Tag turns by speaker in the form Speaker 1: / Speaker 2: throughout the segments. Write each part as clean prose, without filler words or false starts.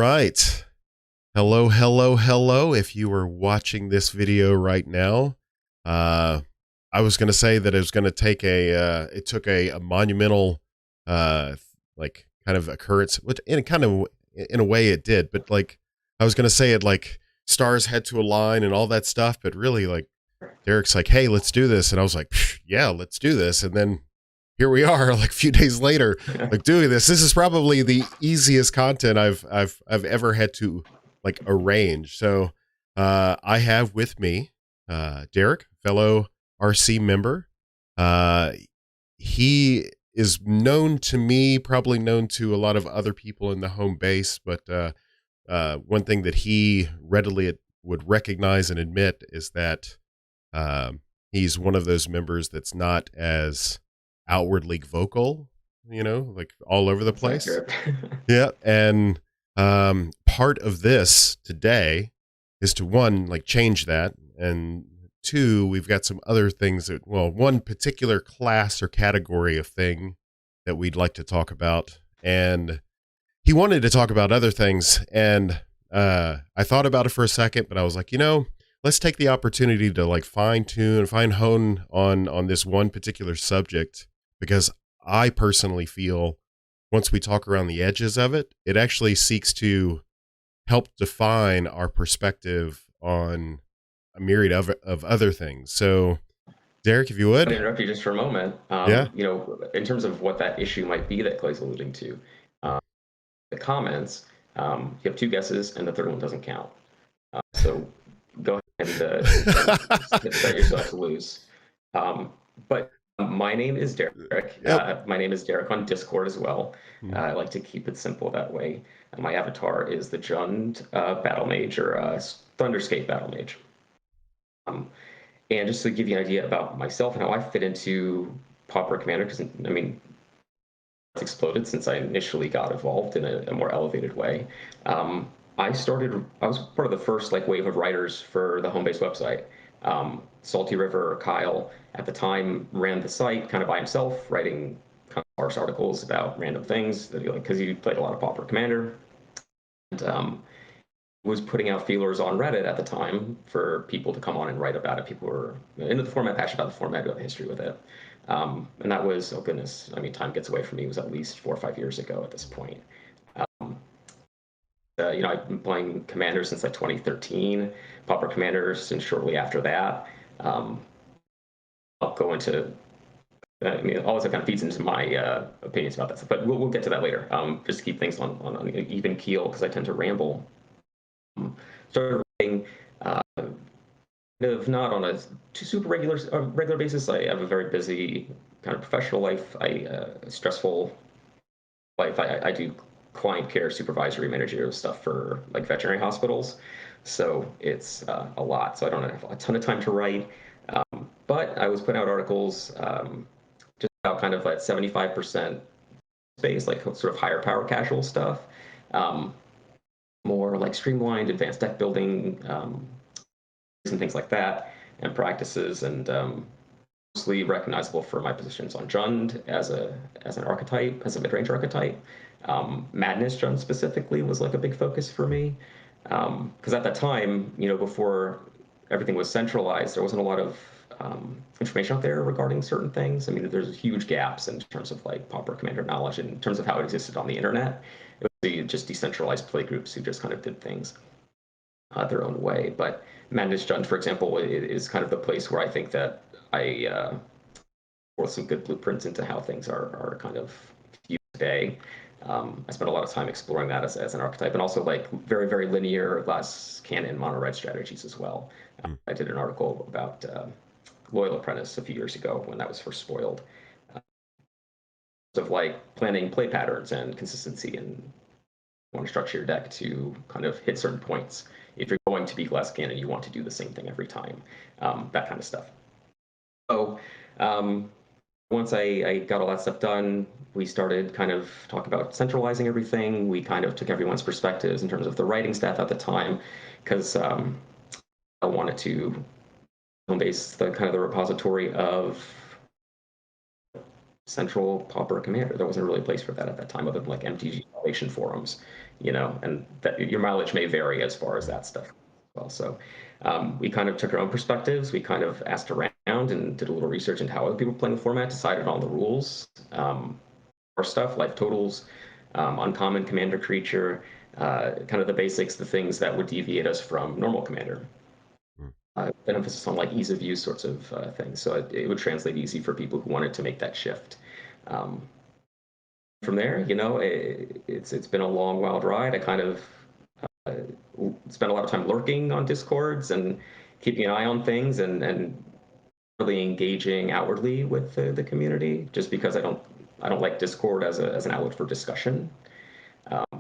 Speaker 1: right. Hello, hello, hello. If you are watching this video right now, I was going to say that it was going to take it took a monumental, uh, like kind of occurrence, which in a way it did, but like, I was going to say it like stars had to align and all that stuff, but really like Derek's like, hey, let's do this. And I was like, yeah, let's do this. And then here we are like a few days later, like doing this. This is probably the easiest content I've ever had to like arrange. So I have with me Derek, fellow RC member. He is known to me, probably known to a lot of other people in the home base, but one thing that he readily would recognize and admit is that he's one of those members that's not as outwardly vocal, like all over the place. Yeah. And part of this today is to one, like change that. And two, we've got some other things that, well, one particular class or category of thing that we'd like to talk about. And he wanted to talk about other things. And I thought about it for a second, but I was like, let's take the opportunity to like fine hone on this one particular subject, because I personally feel once we talk around the edges of it, it actually seeks to help define our perspective on a myriad of other things. So, Derek, if you would.
Speaker 2: I'm going to interrupt you just for a moment.
Speaker 1: Yeah.
Speaker 2: In terms of what that issue might be that Clay's alluding to, the comments, you have two guesses and the third one doesn't count. So go ahead and set yourself loose. But my name is Derek.
Speaker 1: Yep.
Speaker 2: My name is Derek on Discord as well. I like to keep it simple that way. My avatar is the Jund Battle Mage, or Thunderscape Battle Mage. And just to give you an idea about myself and how I fit into Pauper Commander, because I mean, it's exploded since I initially got involved in a more elevated way. I was part of the first like wave of writers for the home base website. Salty River, Kyle, at the time ran the site kind of by himself, writing kind of sparse articles about random things that because he played a lot of Pauper Commander. And was putting out feelers on Reddit at the time for people to come on and write about it. People were into the format, passionate about the format, who have a history with it. And that was, oh goodness, I mean, time gets away from me. It was at least 4 or 5 years ago at this point. I've been playing Commander since like 2013, Pauper Commander since shortly after that. I'll go into, all this kind of feeds into my opinions about that stuff, but we'll get to that later. Just to keep things on an even keel, because I tend to ramble. Started writing not on a super regular basis. I have a very busy kind of professional life. Stressful life. I do client care, supervisory, managerial stuff for like veterinary hospitals. So it's a lot. So I don't have a ton of time to write. But I was putting out articles just about kind of like 75% space, like sort of higher power casual stuff. More like streamlined advanced deck building and things like that, and practices, and mostly recognizable for my positions on Jund as an archetype, as a mid-range archetype. Madness Jund specifically was like a big focus for me, because at that time, before everything was centralized, there wasn't a lot of information out there regarding certain things. I mean, there's huge gaps in terms of like Pauper Commander knowledge, in terms of how it existed on the internet. It was just decentralized play groups who just kind of did things their own way. But Madness Jund, for example, is kind of the place where I think that I pour some good blueprints into how things are kind of viewed today. I spent a lot of time exploring that as an archetype, and also like very, very linear glass cannon mono red strategies as well. I did an article about Loyal Apprentice a few years ago when that was first spoiled. Of like planning play patterns and consistency, and want to structure your deck to kind of hit certain points. If you're going to be glass cannon, you want to do the same thing every time, that kind of stuff. So once I got all that stuff done, we started kind of talking about centralizing everything. We kind of took everyone's perspectives in terms of the writing staff at the time, because I wanted to home base the kind of the repository of central Pauper Commander. There wasn't really a place for that at that time, other than like MTG Foundation forums. and that your mileage may vary as far as that stuff as well. So we kind of took our own perspectives. We kind of asked around and did a little research into how other people playing the format, decided on the rules, our stuff, life totals, uncommon commander creature, kind of the basics, the things that would deviate us from normal commander. An emphasis on like ease of use sorts of things. So it would translate easy for people who wanted to make that shift. From there, it's been a long, wild ride. I kind of spent a lot of time lurking on Discords and keeping an eye on things and really engaging outwardly with the community, just because I don't like Discord as an outlet for discussion.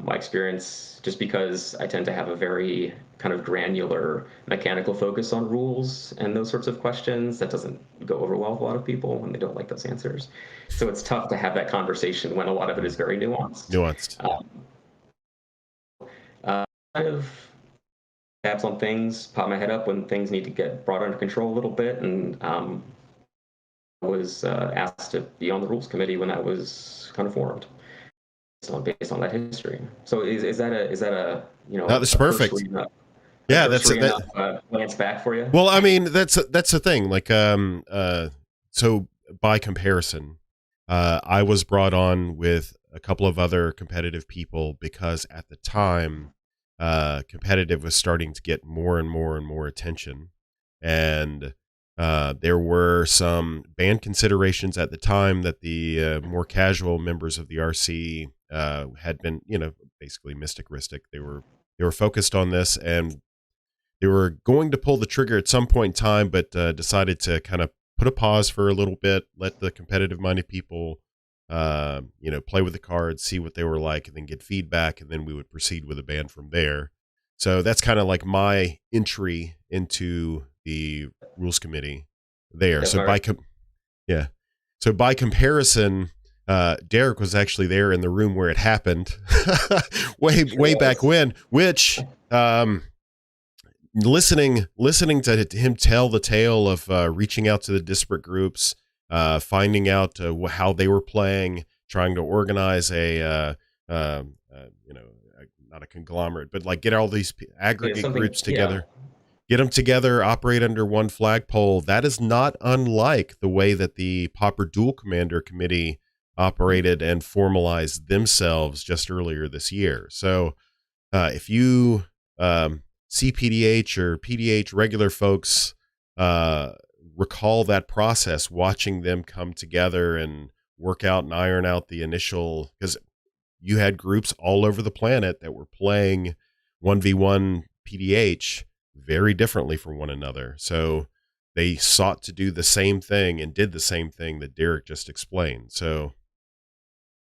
Speaker 2: My experience, just because I tend to have a very kind of granular mechanical focus on rules and those sorts of questions, that doesn't go over well with a lot of people when they don't like those answers. So it's tough to have that conversation when a lot of it is very nuanced. Kind of tabs on things, pop my head up when things need to get brought under control a little bit, and was asked to be on the rules committee when that was kind of formed. Based on that history. So is that a
Speaker 1: that's perfect. Yeah, that's
Speaker 2: glance back for you.
Speaker 1: Well, I mean, that's the thing. Like, so by comparison, I was brought on with a couple of other competitive people because at the time, competitive was starting to get more and more and more attention, and there were some ban considerations at the time that the more casual members of the RC had been, basically mystic-ristic. They were focused on this, and they were going to pull the trigger at some point in time, but decided to kind of put a pause for a little bit, let the competitive-minded people, play with the cards, see what they were like, and then get feedback, and then we would proceed with a ban from there. So that's kind of like my entry into the rules committee there.
Speaker 2: That's
Speaker 1: so by comparison, Derek was actually there in the room where it happened way back when, which listening to him tell the tale of reaching out to the disparate groups, finding out how they were playing, trying to organize not a conglomerate, but like get all these aggregate groups together. Yeah. Get them together, operate under one flagpole. That is not unlike the way that the Pauper Dual Commander Committee operated and formalized themselves just earlier this year. So if you see PDH or PDH regular folks recall that process, watching them come together and work out and iron out the initial, because you had groups all over the planet that were playing 1v1 PDH very differently from one another. So they sought to do the same thing and did the same thing that Derek just explained. So,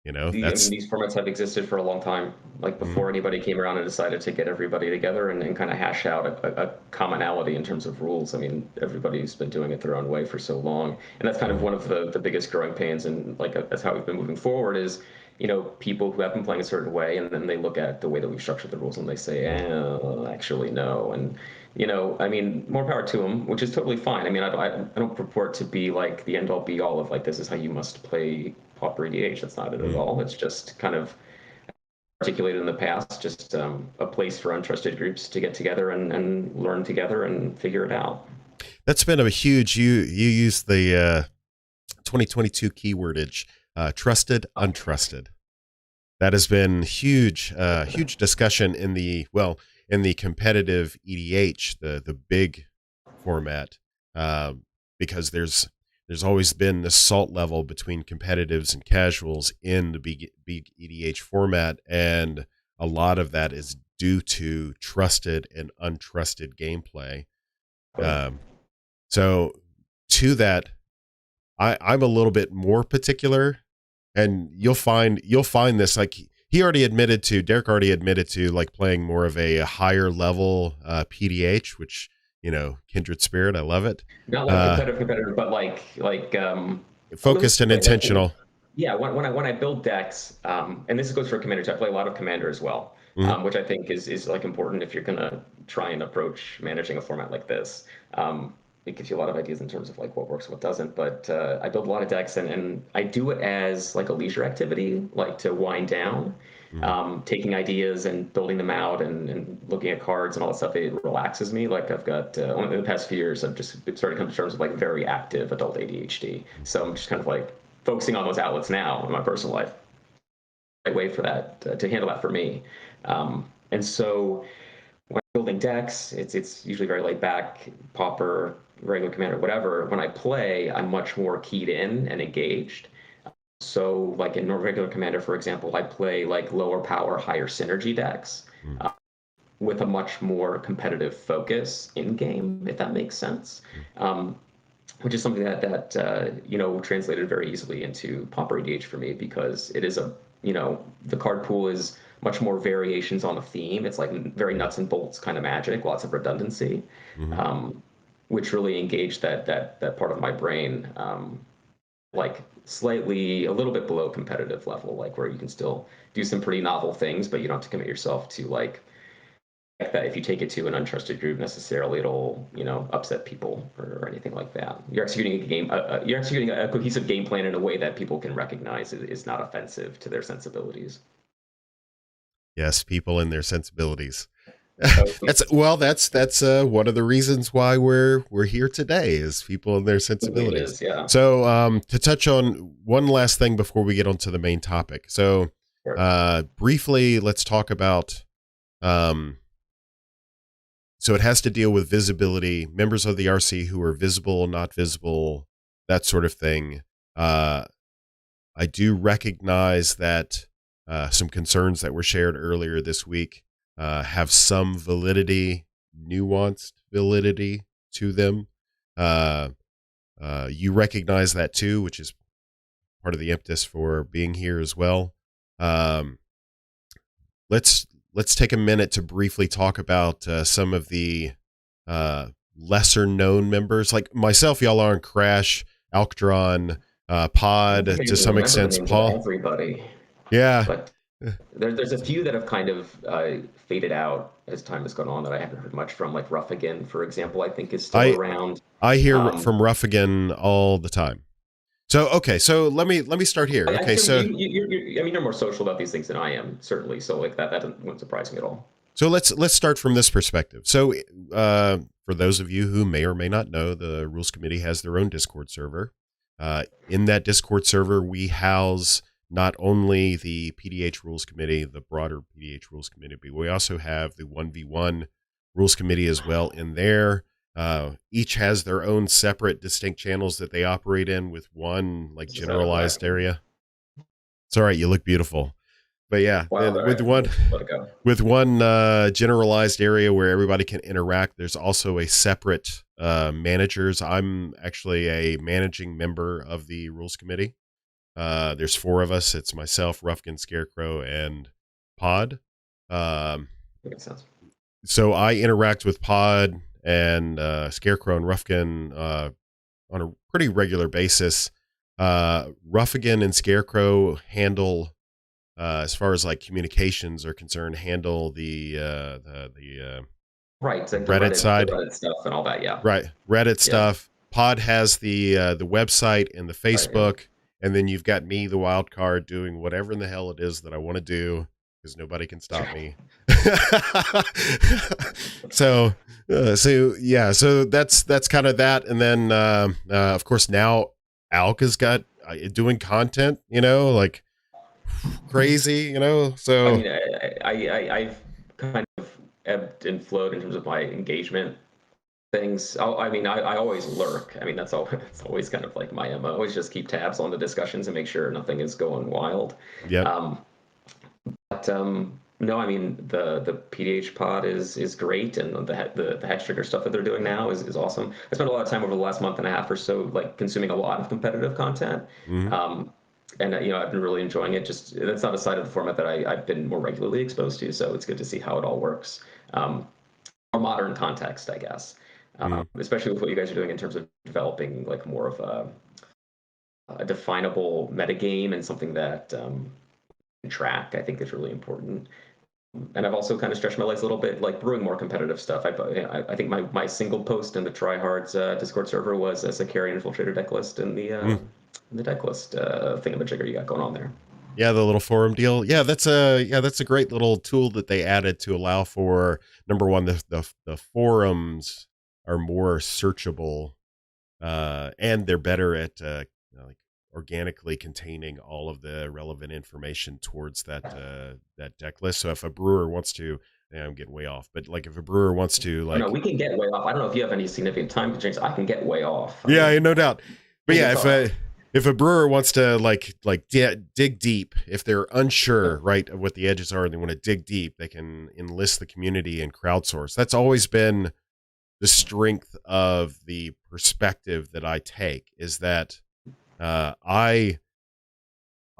Speaker 2: these formats have existed for a long time, like before anybody came around and decided to get everybody together and kind of hash out a commonality in terms of rules. I mean, everybody's been doing it their own way for so long. And that's kind of one of the biggest growing pains, and like that's how we've been moving forward is, people who have been playing a certain way, and then they look at the way that we've structured the rules and they say, actually, no. And, I mean, more power to them, which is totally fine. I mean, I don't purport to be like the end all be all of like, this is how you must play Pauper EDH. That's not it at all. It's just kind of articulated in the past, just a place for untrusted groups to get together and learn together and figure it out.
Speaker 1: That's been a huge, you use the 2022 keywordage, trusted, untrusted. That has been huge discussion in the competitive EDH, the big format, because there's always been this salt level between competitives and casuals in the big EDH format, and a lot of that is due to trusted and untrusted gameplay. So to that, I'm a little bit more particular, and you'll find this, like Derek already admitted to like playing more of a higher level PDH, which, kindred spirit. I love it.
Speaker 2: Not like competitive, but like
Speaker 1: focused and intentional.
Speaker 2: Yeah, when I build decks, and this goes for commanders, I play a lot of commander as well, which I think is like important if you're gonna try and approach managing a format like this. It gives you a lot of ideas in terms of like what works, what doesn't. But I build a lot of decks, and I do it as like a leisure activity, like to wind down.
Speaker 1: Mhm.
Speaker 2: Taking ideas and building them out and looking at cards and all that stuff, it relaxes me. Like I've got in the past few years, I've just started to come to terms with like very active adult ADHD. So I'm just kind of like focusing on those outlets now in my personal life. Right way for that to handle that for me. And so when I'm building decks, it's usually very laid back, pauper, regular commander, whatever. When I play, I'm much more keyed in and engaged. So like in regular commander, for example, I play like lower power, higher synergy decks
Speaker 1: Mhm.
Speaker 2: with a much more competitive focus in game, if that makes sense. Um, which is something that translated very easily into Pauper EDH for me because it is the card pool is much more variations on the theme. It's like very nuts and bolts kind of magic, lots of redundancy,
Speaker 1: Mhm.
Speaker 2: um, which really engaged that part of my brain, like slightly a little bit below competitive level, like where you can still do some pretty novel things, but you don't have to commit yourself to like that if you take it to an untrusted group necessarily it'll upset people or anything like that. You're executing a game you're executing a cohesive game plan in a way that people can recognize is not offensive to their sensibilities.
Speaker 1: Yes, people and their sensibilities.
Speaker 2: Oh,
Speaker 1: That's one of the reasons why we're here today is people and their
Speaker 2: it
Speaker 1: sensibilities.
Speaker 2: is, yeah.
Speaker 1: So to touch on one last thing before we get onto the main topic. So
Speaker 2: Sure.
Speaker 1: briefly, let's talk about um, so it has to deal with visibility, members of the RC who are visible, not visible, that sort of thing. Uh, I do recognize that some concerns that were shared earlier this week have some validity, nuanced validity to them. Uh, you recognize that too, which is part of the impetus for being here as well. Um, let's let's take a minute to briefly talk about some of the uh, lesser known members. Like myself, y'all are on Crash, Alctron,
Speaker 2: I don't
Speaker 1: Pod
Speaker 2: think I
Speaker 1: to
Speaker 2: even
Speaker 1: some
Speaker 2: remember the
Speaker 1: extent,
Speaker 2: names of
Speaker 1: Paul.
Speaker 2: everybody,
Speaker 1: Yeah.
Speaker 2: but there's a few that have kind of faded out as time has gone on that I haven't heard much from, like Rough Again, for example, I think is still
Speaker 1: I
Speaker 2: around.
Speaker 1: I hear
Speaker 2: um,
Speaker 1: from Ruffigan all the time. So okay, so let me start here.
Speaker 2: I
Speaker 1: Okay,
Speaker 2: assume
Speaker 1: so
Speaker 2: I mean, you're more social about these things than I am, certainly. So like that wouldn't surprise me at all.
Speaker 1: let's start from this perspective. So for those of you who may or may not know, the Rules Committee has their own Discord server. In that Discord server, we house not only the PDH Rules Committee, the broader PDH Rules Committee, but we also have the 1v1 Rules Committee as well in there. Each has their own separate, distinct channels that they operate in with one like
Speaker 2: It's just out of whack.
Speaker 1: generalized area. It's all right. You look beautiful. But yeah,
Speaker 2: Wild,
Speaker 1: then
Speaker 2: all right, let it go.
Speaker 1: with one generalized area where everybody can interact, there's also a separate managers. I'm actually a managing member of the rules committee. There's four of us. It's myself, Ruffkin, Scarecrow, and Pod. Um,
Speaker 2: Makes sense.
Speaker 1: so I interact with Pod and Scarecrow and Ruffkin on a pretty regular basis. Ruffigan and Scarecrow handle, as far as like communications are concerned, handle
Speaker 2: Right, it's
Speaker 1: the
Speaker 2: like
Speaker 1: Reddit
Speaker 2: The
Speaker 1: side,
Speaker 2: Reddit stuff and all that. Yeah,
Speaker 1: right? Reddit
Speaker 2: yeah,
Speaker 1: stuff. Pod has the website and the
Speaker 2: right, yeah.
Speaker 1: Facebook, and then you've got me, the wild card, doing whatever in the hell it is that I want to do because nobody can stop
Speaker 2: Sure.
Speaker 1: me. so so yeah, so that's kind of that, and then of course now Alk has got doing content, like crazy,
Speaker 2: I
Speaker 1: so
Speaker 2: mean, I've kind of ebbed and flowed in terms of my engagement things. I mean, I always lurk. I mean, it's always kind of like my MO is just keep tabs on the discussions and make sure nothing is going wild.
Speaker 1: yep.
Speaker 2: Um, but no, I mean the PDH pod is great, and the hex trigger stuff that they're doing now is awesome. I spent a lot of time over the last month and a half or so, like consuming a lot of competitive content.
Speaker 1: Mm-hmm.
Speaker 2: And I've been really enjoying it. Just that's not a side of the format that I've been more regularly exposed to, so it's good to see how it all works. More modern context, I guess,
Speaker 1: Mm-hmm.
Speaker 2: especially with what you guys are doing in terms of developing like more of a definable metagame and something that can track. I think is really important. And I've also kind of stretched my legs a little bit, like brewing more competitive stuff. I think my single post in the Tryhards Discord server was a Sicarian Infiltrator deck list and the deck list thingamajigger you got going on there.
Speaker 1: Yeah, the little forum deal. That's a great little tool that they added to allow for, number one, the forums are more searchable, and they're better at like organically containing all of the relevant information towards that deck list. So if a brewer wants to, yeah, I'm getting way off, but like if a brewer wants to
Speaker 2: Oh, no,
Speaker 1: like,
Speaker 2: we can get way off. I don't know if you have any significant time constraints. I can get way off. I
Speaker 1: yeah,
Speaker 2: mean,
Speaker 1: no doubt. But
Speaker 2: we can
Speaker 1: yeah,
Speaker 2: talk.
Speaker 1: if a brewer wants to dig deep, if they're unsure, right, of what the edges are and they want to dig deep, they can enlist the community and crowdsource. That's always been the strength of the perspective that I take, is that I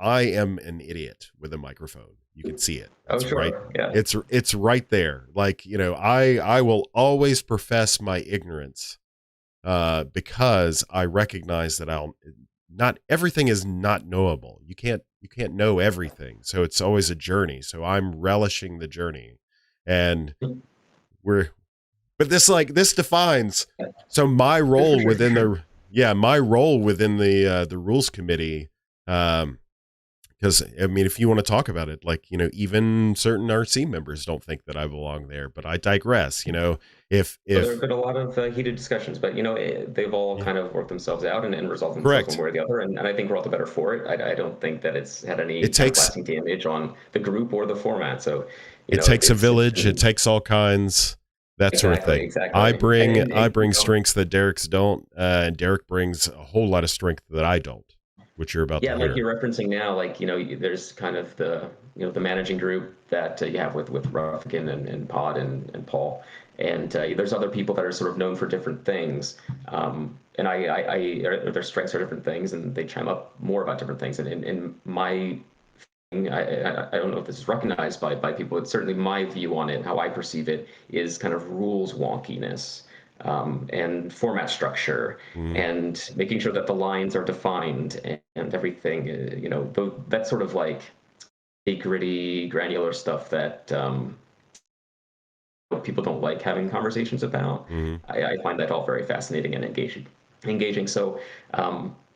Speaker 1: am an idiot with a microphone. You can see it.
Speaker 2: Oh,
Speaker 1: It's right.
Speaker 2: sure. Yeah.
Speaker 1: It's right there. Like, I will always profess my ignorance, because I recognize that not everything is not knowable. You can't know everything. So it's always a journey. So I'm relishing the journey, and we're, but this defines, so my
Speaker 2: For
Speaker 1: role
Speaker 2: sure, for
Speaker 1: within
Speaker 2: sure.
Speaker 1: my role within the rules committee, because I mean, if you want to talk about it, like, even certain RC members don't think that I belong there, but I digress.
Speaker 2: So there have
Speaker 1: If
Speaker 2: been a lot of heated discussions, but they've all
Speaker 1: yeah,
Speaker 2: kind of worked themselves out and resolved themselves one
Speaker 1: correct.
Speaker 2: way or the other, and I think we're all the better for it. I don't think that it's had any
Speaker 1: It
Speaker 2: kind of
Speaker 1: takes
Speaker 2: lasting damage on the group or the format. So,
Speaker 1: it takes a
Speaker 2: it's
Speaker 1: village. It
Speaker 2: been
Speaker 1: takes all kinds, that sort of
Speaker 2: exactly,
Speaker 1: thing. I
Speaker 2: exactly,
Speaker 1: bring
Speaker 2: and
Speaker 1: I bring strengths that Derek's don't, and Derek brings a whole lot of strength that I don't, which you're about to
Speaker 2: yeah, like
Speaker 1: hear.
Speaker 2: you're referencing now, like there's kind of the managing group that you have with Rufkin and Pod and Paul, and there's other people that are sort of known for different things, and their strengths are different things, and they chime up more about different things. And in my I don't know if this is recognized by people, but certainly my view on it, how I perceive it, is kind of rules wonkiness, and format structure,
Speaker 1: Mm,
Speaker 2: and making sure that the lines are defined and everything. That sort of like a gritty, granular stuff that people don't like having conversations about.
Speaker 1: mm.
Speaker 2: I find that all very fascinating and engaging. Engaging. So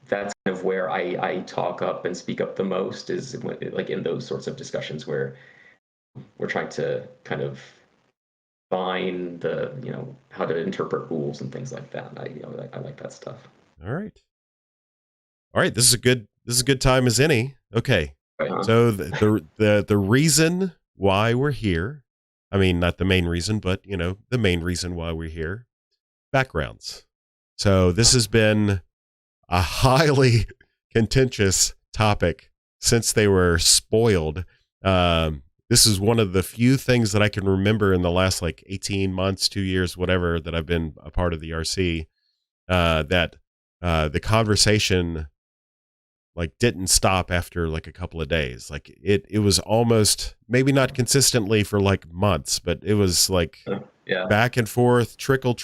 Speaker 2: that's kind of where I talk up and speak up the most, is like in those sorts of discussions where we're trying to kind of find how to interpret rules and things like that. I like that stuff.
Speaker 1: All right. All right, this is a good time as any. Okay.
Speaker 2: Right, huh?
Speaker 1: So the reason why we're here, I mean, not the main reason, but the main reason why we're here, backgrounds. So this has been a highly contentious topic since they were spoiled. This is one of the few things that I can remember in the last like 18 months, 2 years, whatever, that I've been a part of the RC, that the conversation like didn't stop after like a couple of days. Like it was almost, maybe not consistently for like months, but it was like
Speaker 2: Yeah.
Speaker 1: back and forth, trickle,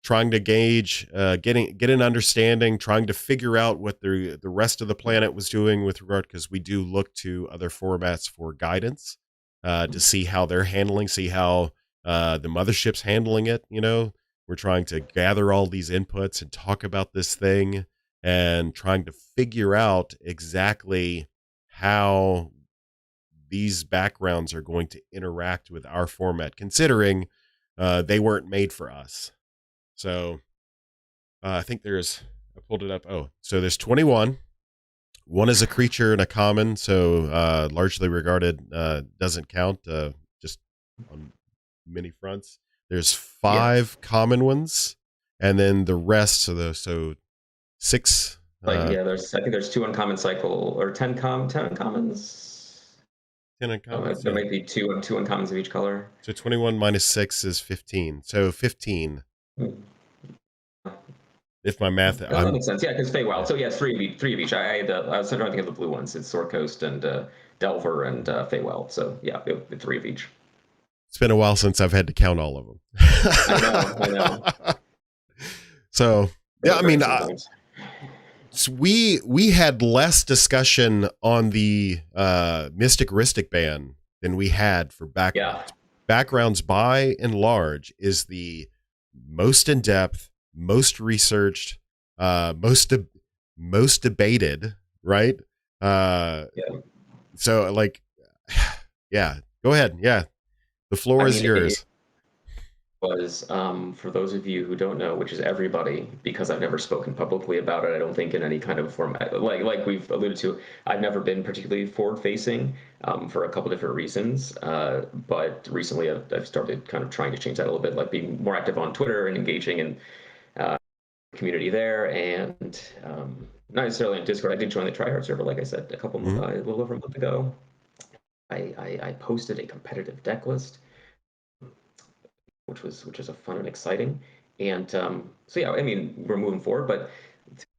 Speaker 1: trying to gauge, get an understanding, trying to figure out what the rest of the planet was doing with regard, because we do look to other formats for guidance, to see how they're handling, see how the mothership's handling it. We're trying to gather all these inputs and talk about this thing, and trying to figure out exactly how these backgrounds are going to interact with our format, considering they weren't made for us. So I think I pulled it up. Oh, so there's 21. One is a creature and a common, so largely regarded, doesn't count, just on many fronts. There's
Speaker 2: Yeah.
Speaker 1: 5 common ones, and then the rest, so 6.
Speaker 2: Like, yeah, I think there's two uncommon cycle, or 10 uncommons.
Speaker 1: 10
Speaker 2: Oh,
Speaker 1: uncommons,
Speaker 2: there
Speaker 1: yeah.
Speaker 2: might be two uncommons of each color.
Speaker 1: So 21 minus 6 is 15. So 15.
Speaker 2: Hmm.
Speaker 1: If my math,
Speaker 2: No, that
Speaker 1: I'm
Speaker 2: makes sense. Yeah, because Feywild.
Speaker 1: yeah.
Speaker 2: So yeah, three of each. Three of each. I was trying to think of the blue ones. It's Sword Coast and Delver and Feywild. So yeah, three of each.
Speaker 1: It's been a while since I've had to count all of
Speaker 2: I know. I know.
Speaker 1: them. So yeah, I mean,
Speaker 2: Sometimes.
Speaker 1: so we had less discussion on the Mystic Ristic ban than we had for
Speaker 2: Yeah.
Speaker 1: backgrounds. Backgrounds, by and large, is the most in depth, most researched, most debated, right?
Speaker 2: Yeah.
Speaker 1: So like, yeah, go ahead. Yeah, the floor
Speaker 2: I
Speaker 1: is
Speaker 2: mean, it
Speaker 1: yours.
Speaker 2: was, for those of you who don't know, which is everybody, because I've never spoken publicly about it. I don't think in any kind of format, like we've alluded to, I've never been particularly forward facing, for a couple different reasons. But recently I've started kind of trying to change that a little bit, like being more active on Twitter and engaging in community there, and not necessarily on Discord. I did join the Tryhard server, like I said,
Speaker 1: Mhm.
Speaker 2: a little over a month ago. I posted a competitive deck list, which is a fun and exciting. And so yeah, I mean, we're moving forward, but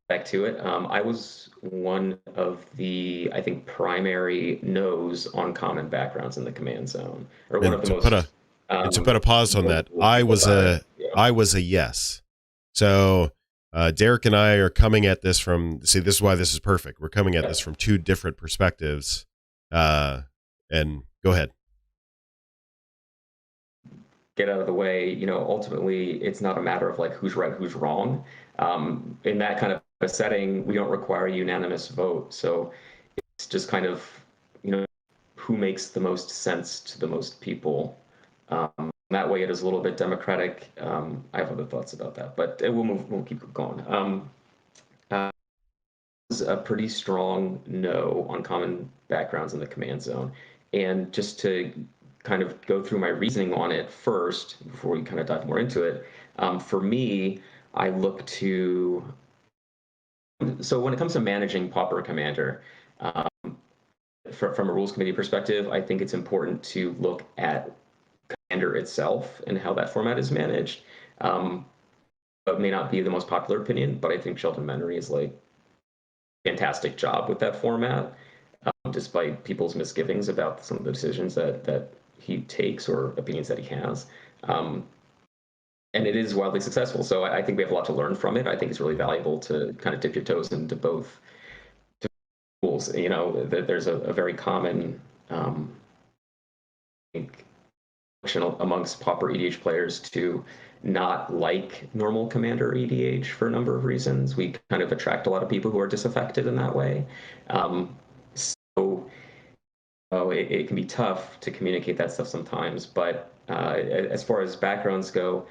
Speaker 2: back to it. I was one of the, I think, primary no's on common backgrounds in the command zone, or one of
Speaker 1: And
Speaker 2: the
Speaker 1: to put a
Speaker 2: most
Speaker 1: pause on that,
Speaker 2: vocal people about it. Yeah.
Speaker 1: I was a yes. So Derek and I are coming at this from, see, this is why this is perfect. We're coming at this from two different perspectives. And go ahead.
Speaker 2: Get out of the way. Ultimately, it's not a matter of like who's right, who's wrong. In that kind of a setting, we don't require a unanimous vote. So it's just kind of, who makes the most sense to the most people. That way, it is a little bit democratic. I have other thoughts about that, but we'll keep going. Was a pretty strong no on common backgrounds in the command zone. And just to kind of go through my reasoning on it first, before we kind of dive more into it, for me, I look to, so when it comes to managing Pauper Commander, from a rules committee perspective, I think it's important to look at Commander itself and how that format is managed. It may not be the most popular opinion, but I think Sheldon Menery is like fantastic job with that format, despite people's misgivings about some of the decisions that he takes or opinions that he has. And it is wildly successful. So I think we have a lot to learn from it. I think it's really valuable to kind of dip your toes into both tools. There's a very common, I think, amongst Pauper EDH players to not like normal Commander EDH for a number of reasons. We kind of attract a lot of people who are disaffected in that way. So it can be tough to communicate that stuff sometimes. But as far as backgrounds go,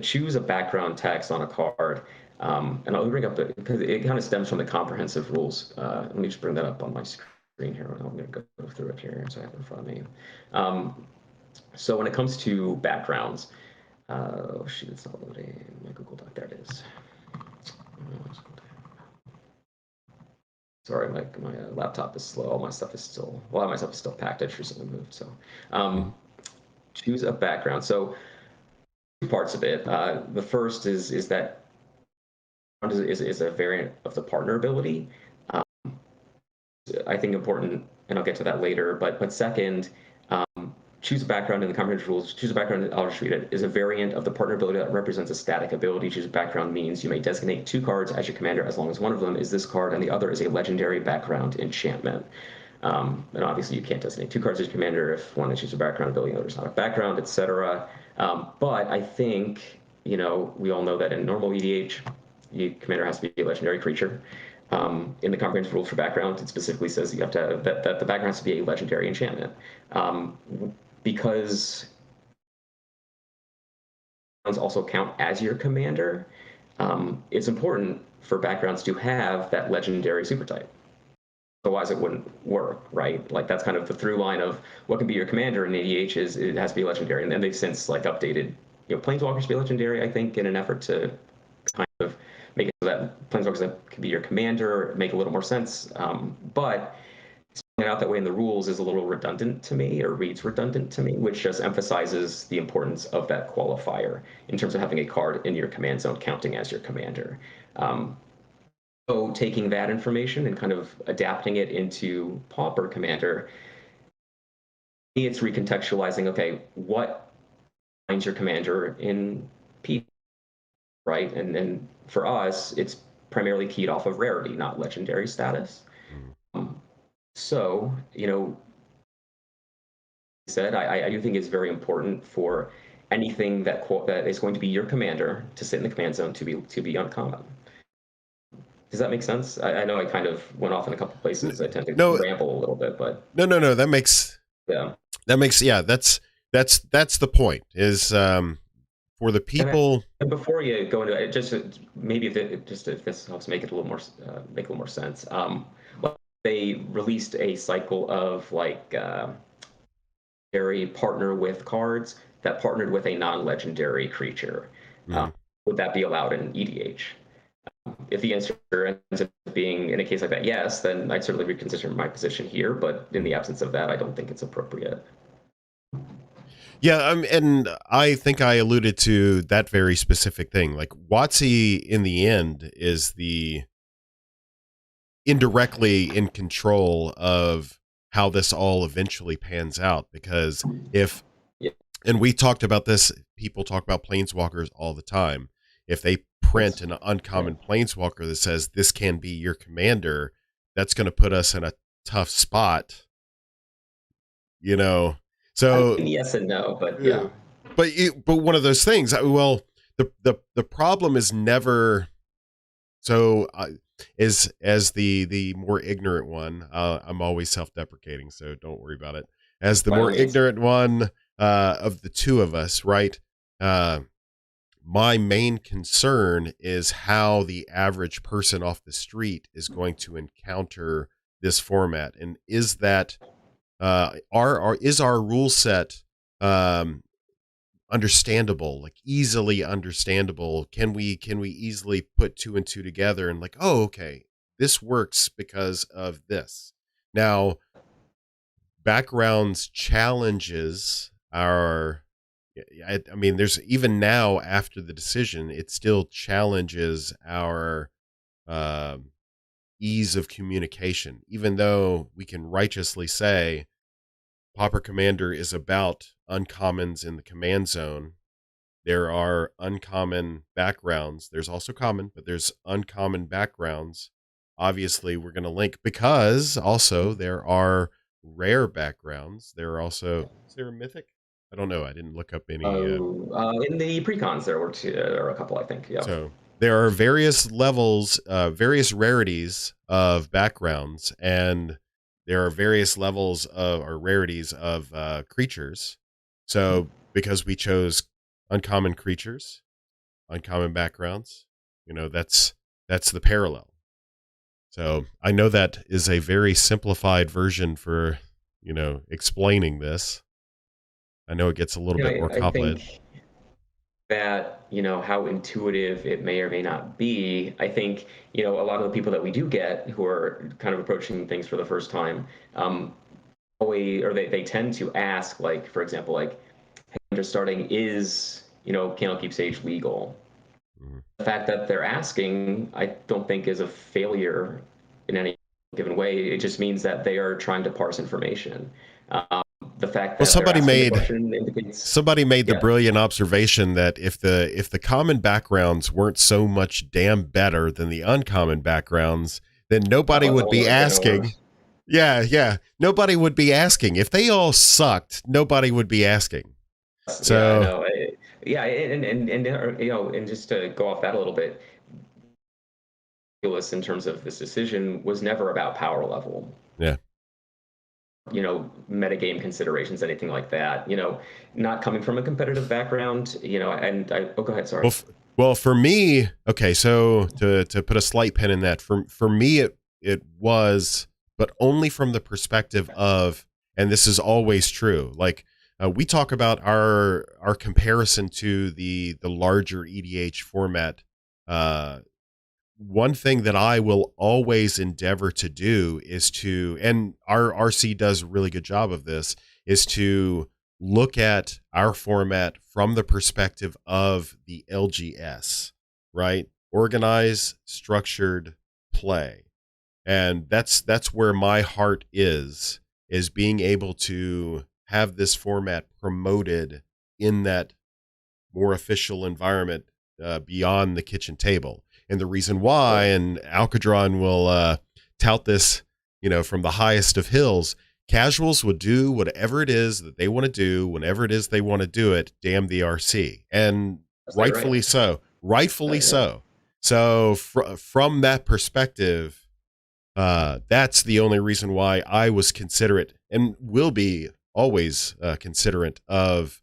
Speaker 2: choose a background text on a card. And I'll bring up because it kind of stems from the comprehensive rules. Let me just bring that up on my screen here. I'm going to go through it here so I have it in front of me. So when it comes to backgrounds, oh shoot, it's not loading my Google Doc. There it is. Sorry, my laptop is slow. All my stuff is still, a lot of my stuff is still packed. I just recently moved. So choose a background. So two parts of it. The first is that is a variant of the partner ability. I think important, and I'll get to that later. But second, choose a background in the comprehensive rules. Choose a background, I'll just read it, is a variant of the partner ability that represents a static ability. Choose a background means you may designate two cards as your commander as long as one of them is this card and the other is a legendary background enchantment. And obviously you can't designate two cards as your commander if one is a background ability, the other is not a background, etc. But I think, we all know that in normal EDH, your commander has to be a legendary creature. In the comprehensive rules for background, it specifically says you have to have that the background has to be a legendary enchantment. Because also count as your commander, it's important for backgrounds to have that legendary super type. Otherwise, it wouldn't work, right? Like that's kind of the through line of what can be your commander in ADH is it has to be legendary, and then they've since like updated, planeswalkers to be legendary. I think in an effort to kind of make it so that planeswalkers that can be your commander make a little more sense. But out that way in the rules is a little redundant to me, or reads redundant to me, which just emphasizes the importance of that qualifier in terms of having a card in your command zone counting as your commander. So taking that information and kind of adapting it into Pauper Commander, it's recontextualizing, okay, what finds your commander in P, right? And for us, it's primarily keyed off of rarity, not legendary status. So, said, I do think it's very important for anything that is going to be your commander to sit in the command zone to be uncommon. Does that make sense? I know I kind of went off in a couple places. I tend to
Speaker 1: No,
Speaker 2: ramble a little bit, but
Speaker 1: no.
Speaker 2: yeah.
Speaker 1: Yeah, that's the point is, for the people.
Speaker 2: And before you go into it, just maybe if this helps make it a little more make a little more sense. Well, they released a cycle of like legendary partner with cards that partnered with a non-legendary creature.
Speaker 1: Mhm.
Speaker 2: Would that be allowed in EDH? If the answer ends up being in a case like that, yes, then I'd certainly reconsider my position here. But in the absence of that, I don't think it's appropriate.
Speaker 1: Yeah, and I think I alluded to that very specific thing. Like WotC in the end is the indirectly in control of how this all eventually pans out, because if
Speaker 2: Yeah.
Speaker 1: and we talked about this, people talk about planeswalkers all the time. If they print an uncommon planeswalker that says this can be your commander, that's going to put us in a tough spot, you know. So
Speaker 2: I mean, yes and no, but
Speaker 1: uh,
Speaker 2: yeah.
Speaker 1: but one of those things, well, the problem is never, so is as the more ignorant one, I'm always self-deprecating, so don't worry about it. As the
Speaker 2: By all
Speaker 1: more
Speaker 2: means.
Speaker 1: ignorant one of the two of us, right? My main concern is how the average person off the street is going to encounter this format, and is that is our rule set um, understandable, like easily understandable? Can we easily put two and two together and like, oh, okay, this works because of this. Now, backgrounds challenges are, I mean, there's even now after the decision, it still challenges our um ease of communication, even though we can righteously say Pauper Commander is about uncommons in the command zone. There are uncommon backgrounds. There's also common, but there's uncommon backgrounds. Obviously, we're going to link because also there are rare backgrounds. There are also, is there a mythic? I don't know. I didn't look up any.
Speaker 2: In the precons, there were two or a couple, I think. Yeah.
Speaker 1: So there are various levels, various rarities of backgrounds, and there are various levels of or rarities of creatures. So because we chose uncommon creatures, uncommon backgrounds, that's the parallel. So I know that is a very simplified version for explaining this. I know it gets a little bit more
Speaker 2: I
Speaker 1: complicated.
Speaker 2: think that how intuitive it may or may not be. I think a lot of the people that we do get who are kind of approaching things for the first time, always, or they tend to ask, like, for example, like, hey, I'm just starting, is Candlekeep Sage legal?
Speaker 1: Mhm.
Speaker 2: The fact that they're asking, I don't think is a failure in any given way. It just means that they are trying to parse information. Um, the fact
Speaker 1: Well,
Speaker 2: that they're asking the question indicates,
Speaker 1: somebody made the
Speaker 2: yeah.
Speaker 1: brilliant observation that if the common backgrounds weren't so much damn better than the uncommon backgrounds, then nobody
Speaker 2: Oh, it's
Speaker 1: would
Speaker 2: only
Speaker 1: be
Speaker 2: going to get no
Speaker 1: asking.
Speaker 2: worse.
Speaker 1: Yeah. Nobody would be asking. If they all sucked, nobody would be asking.
Speaker 2: Yeah, I
Speaker 1: So,
Speaker 2: know. Yeah, and just to go off that a little bit, in terms of this decision was never about power level,
Speaker 1: yeah.
Speaker 2: metagame considerations, anything like that. Not coming from a competitive background, and oh, go ahead, sorry.
Speaker 1: Well, well, for me, okay, so to put a slight pin in that, for me it was, but only from the perspective of, and this is always true. Like we talk about our comparison to the larger EDH format. One thing that I will always endeavor to do is to, and our RC does a really good job of this, is to look at our format from the perspective of the LGS, right? Organize, structured, play. And that's where my heart is being able to have this format promoted in that more official environment, beyond the kitchen table. And the reason why, and Alcadron will tout this, from the highest of hills, casuals will do whatever it is that they want to do, whenever it is they want to do it, damn the RC. And
Speaker 2: That's right.
Speaker 1: rightfully so. Rightfully
Speaker 2: Yeah.
Speaker 1: so. So from that perspective, that's the only reason why I was considerate and will be always considerate of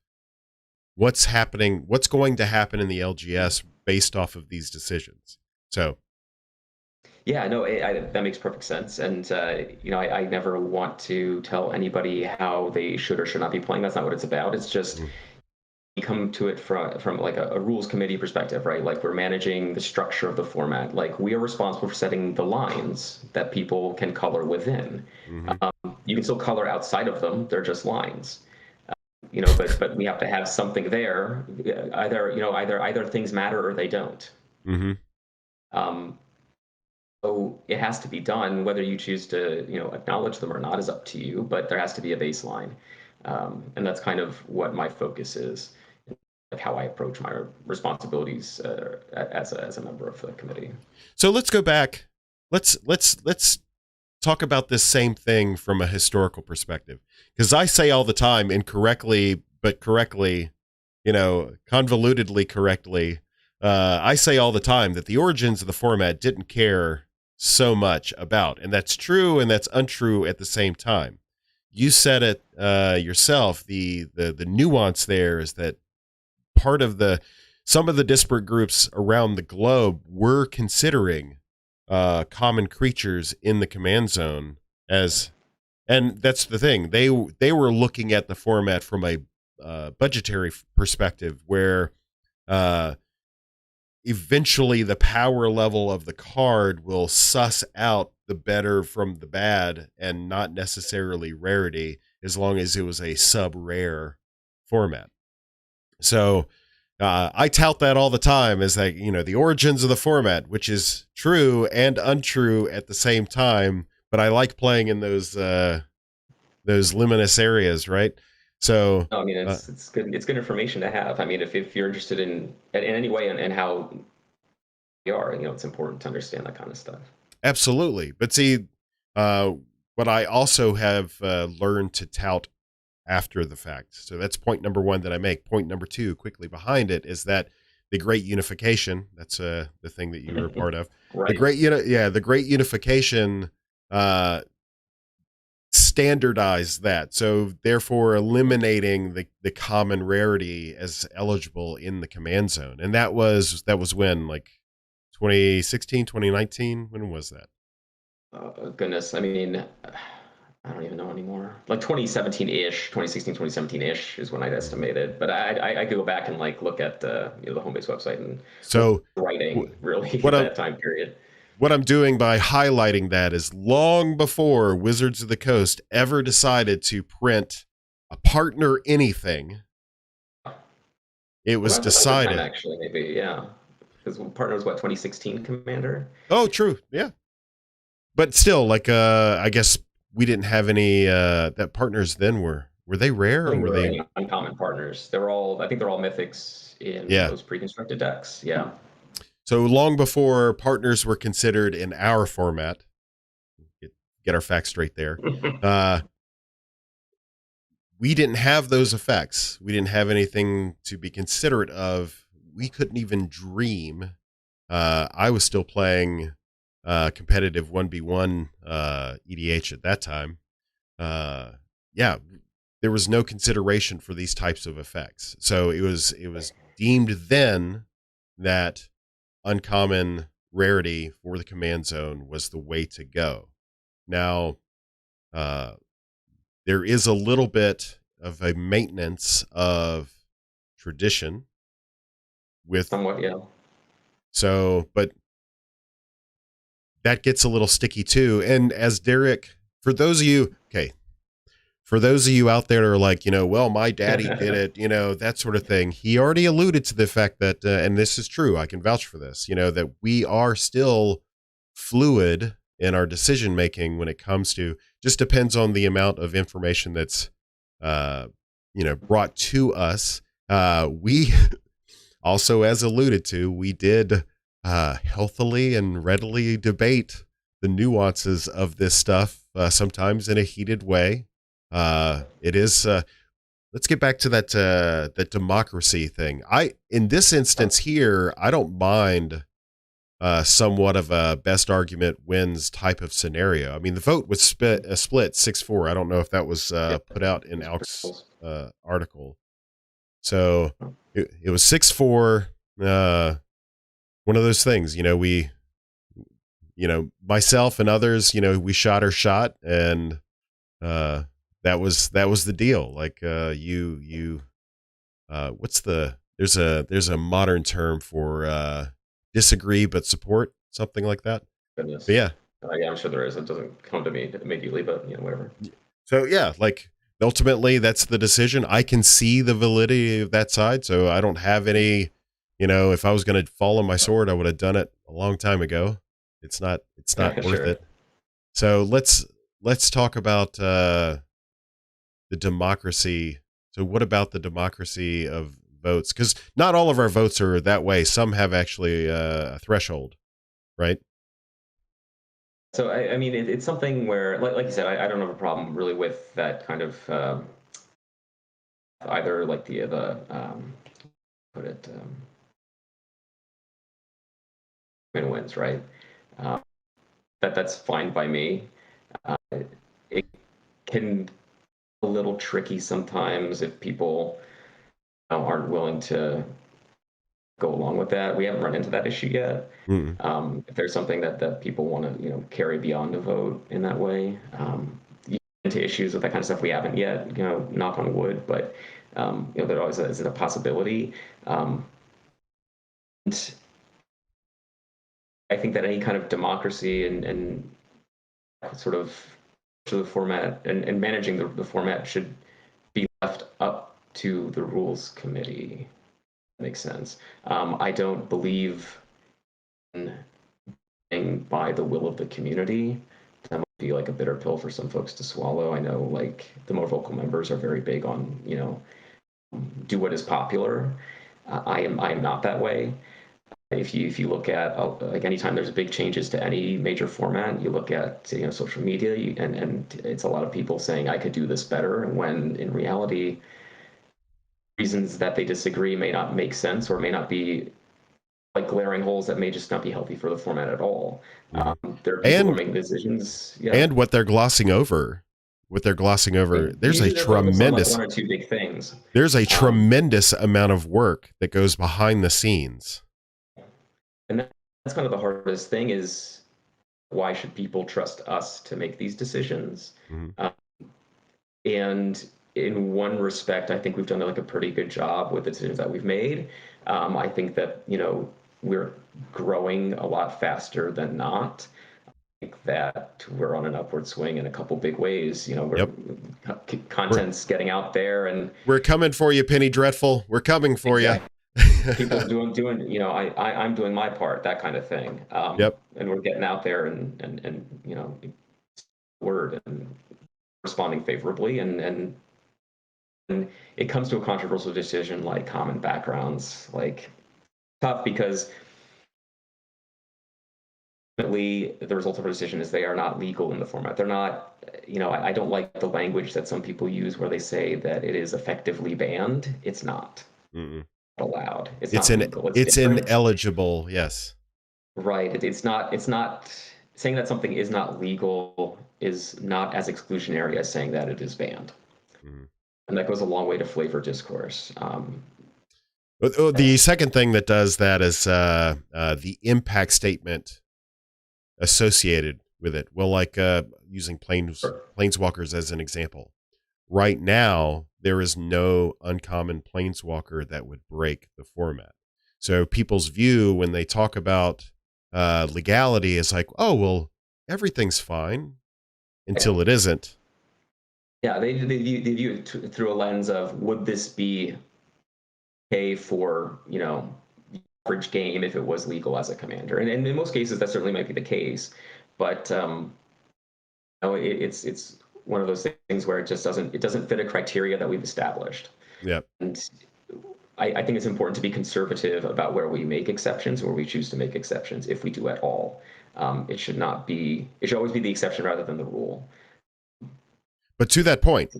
Speaker 1: what's happening, what's going to happen in the LGS based off of these decisions. So,
Speaker 2: Yeah, no, that makes perfect sense. And I never want to tell anybody how they should or should not be playing. That's not what it's about. It's just
Speaker 1: mm,
Speaker 2: you come to it from like a rules committee perspective, right? Like we're managing the structure of the format. Like we are responsible for setting the lines that people can color within.
Speaker 1: mhm.
Speaker 2: You can still color outside of them; they're just lines. But we have to have something there. Either things matter or they don't.
Speaker 1: Mhm.
Speaker 2: Um, So it has to be done. Whether you choose to, acknowledge them or not is up to you. But there has to be a baseline, and that's kind of what my focus is, like how I approach my responsibilities as a member of the committee.
Speaker 1: So let's go back. Let's talk about this same thing from a historical perspective, because I say all the time, incorrectly but correctly, convolutedly correctly. I say all the time that the origins of the format didn't care so much about, and that's true and that's untrue at the same time. You said it yourself. The nuance there is that part of the some of the disparate groups around the globe were considering common creatures in the command zone as, and that's the thing, they were looking at the format from a budgetary perspective where uh, eventually the power level of the card will suss out the better from the bad and not necessarily rarity, as long as it was a sub rare format. So I tout that all the time as like, the origins of the format, which is true and untrue at the same time. But I like playing in those luminous areas, right? So,
Speaker 2: No, I mean,
Speaker 1: uh,
Speaker 2: it's good. It's good information to have. I mean, if you're interested in any way and how you are, it's important to understand that kind of stuff.
Speaker 1: absolutely. But see, uh, what I also have learned to tout after the fact. So that's point number one that I make. Point number two, quickly behind it, is that the Great Unification. That's the thing that you were a part of. The
Speaker 2: Right.
Speaker 1: great, the Great Unification uh, standardized that. So therefore, eliminating the common rarity as eligible in the command zone, and that was when, like, 2016, 2019. When was that?
Speaker 2: Goodness, I mean, I don't even know anymore. Like 2017-ish, 2016, 2017-ish is when I'd
Speaker 1: Mhm.
Speaker 2: estimated. But I could go back and like look at the home base website and what
Speaker 1: So
Speaker 2: writing
Speaker 1: wh-
Speaker 2: really
Speaker 1: what
Speaker 2: at
Speaker 1: I'm
Speaker 2: that time period.
Speaker 1: what I'm doing by highlighting that is long before Wizards of the Coast ever decided to print a partner anything, it was
Speaker 2: About the time
Speaker 1: decided.
Speaker 2: actually, maybe, yeah. Because partner was what, 2016 Commander?
Speaker 1: Oh, true. Yeah. But still, like, I guess we didn't have any that partners then were they rare
Speaker 2: I
Speaker 1: or
Speaker 2: think
Speaker 1: were
Speaker 2: there were
Speaker 1: they?
Speaker 2: any uncommon partners. I think they're all mythics in
Speaker 1: Yeah.
Speaker 2: those pre-constructed decks. Yeah.
Speaker 1: So long before partners were considered in our format, get, get our facts straight there. Uh, we didn't have those effects. We didn't have anything to be considerate of. We couldn't even dream. I was still playing competitive 1v1 EDH at that time. Yeah, there was no consideration for these types of effects. So it was deemed then that uncommon rarity for the command zone was the way to go. Now, uh, there is a little bit of a maintenance of tradition with,
Speaker 2: Somewhat, yeah.
Speaker 1: but that gets a little sticky too. And as Derek, for those of you, okay, for those of you out there that are like, well, my daddy did it, that sort of thing. He already alluded to the fact that, and this is true, I can vouch for this, that we are still fluid in our decision making when it comes to, just depends on the amount of information that's, uh, brought to us. We also, as alluded to, we did healthily and readily debate the nuances of this stuff, sometimes in a heated way. It is. Let's get back to that democracy thing. In this instance here, I don't mind somewhat of a best argument wins type of scenario. I mean, the vote was split 6-4. I don't know if that was put out in Alc's article. So it was 6-4. One of those things, myself and others, we shot our shot, and that was the deal. Like there's a modern term for disagree but support, something like that.
Speaker 2: Goodness.
Speaker 1: But yeah.
Speaker 2: Yeah, I'm sure there is. It doesn't come to me immediately, but whatever.
Speaker 1: So yeah, like ultimately that's the decision. I can see the validity of that side, so I don't have any, if I was going to fall on my sword, I would have done it a long time ago. It's not worth it. So let's talk about the democracy. So what about the democracy of votes? Because not all of our votes are that way. Some have actually a threshold, right?
Speaker 2: So I mean, it's something where, like you said, I don't have a problem really with that kind of either like the put it wins, right? That's fine by me. It can be a little tricky sometimes if people aren't willing to go along with that. We haven't run into that issue yet. If there's something that people want to carry beyond a vote in that way, into issues with that kind of stuff, we haven't yet. Knock on wood, but there always is a possibility. And I think that any kind of democracy and sort of the format and managing the format should be left up to the rules committee. That makes sense. I don't believe in being by the will of the community. That might be like a bitter pill for some folks to swallow. I know like the more vocal members are very big on, do what is popular. I am not that way. If you look at like anytime there's big changes to any major format, you look at social media, and it's a lot of people saying I could do this better, when in reality, reasons that they disagree may not make sense or may not be like glaring holes that may just not be healthy for the format at all. There are people who are making decisions,
Speaker 1: and what they're glossing over. There's a tremendous
Speaker 2: one or two big things.
Speaker 1: There's a tremendous amount of work that goes behind the scenes.
Speaker 2: And that's kind of the hardest thing is, why should people trust us to make these decisions? And in one respect, I think we've done like a pretty good job with the decisions that we've made. I think that, we're growing a lot faster than not. I think that we're on an upward swing in a couple big ways. Content's getting out there, and
Speaker 1: we're coming for you, Penny Dreadful. We're coming for you.
Speaker 2: People doing, I'm doing my part, that kind of thing. And we're getting out there and word and responding favorably, and it comes to a controversial decision like common backgrounds, like tough, because ultimately the result of a decision is they are not legal in the format. They're not, I don't like the language that some people use where they say that it is effectively banned. It's not. Allowed. It's not legal.
Speaker 1: It's ineligible. Yes.
Speaker 2: Right. It's not saying that something is not legal is not as exclusionary as saying that it is banned. And that goes a long way to flavor discourse.
Speaker 1: The second thing that does that is the impact statement associated with it. Well, like using planeswalkers as an example. Right now, there is no uncommon planeswalker that would break the format. So people's view when they talk about legality is like, oh, well, everything's fine until it isn't.
Speaker 2: Yeah, they view it through a lens of, would this be okay for, the average game if it was legal as a commander? And in most cases, that certainly might be the case. But it's one of those things where it doesn't fit a criteria that we've established.
Speaker 1: Yeah.
Speaker 2: And I think it's important to be conservative about where we make exceptions, where we choose to make exceptions, if we do at all. It should always be the exception rather than the rule.
Speaker 1: But to that point,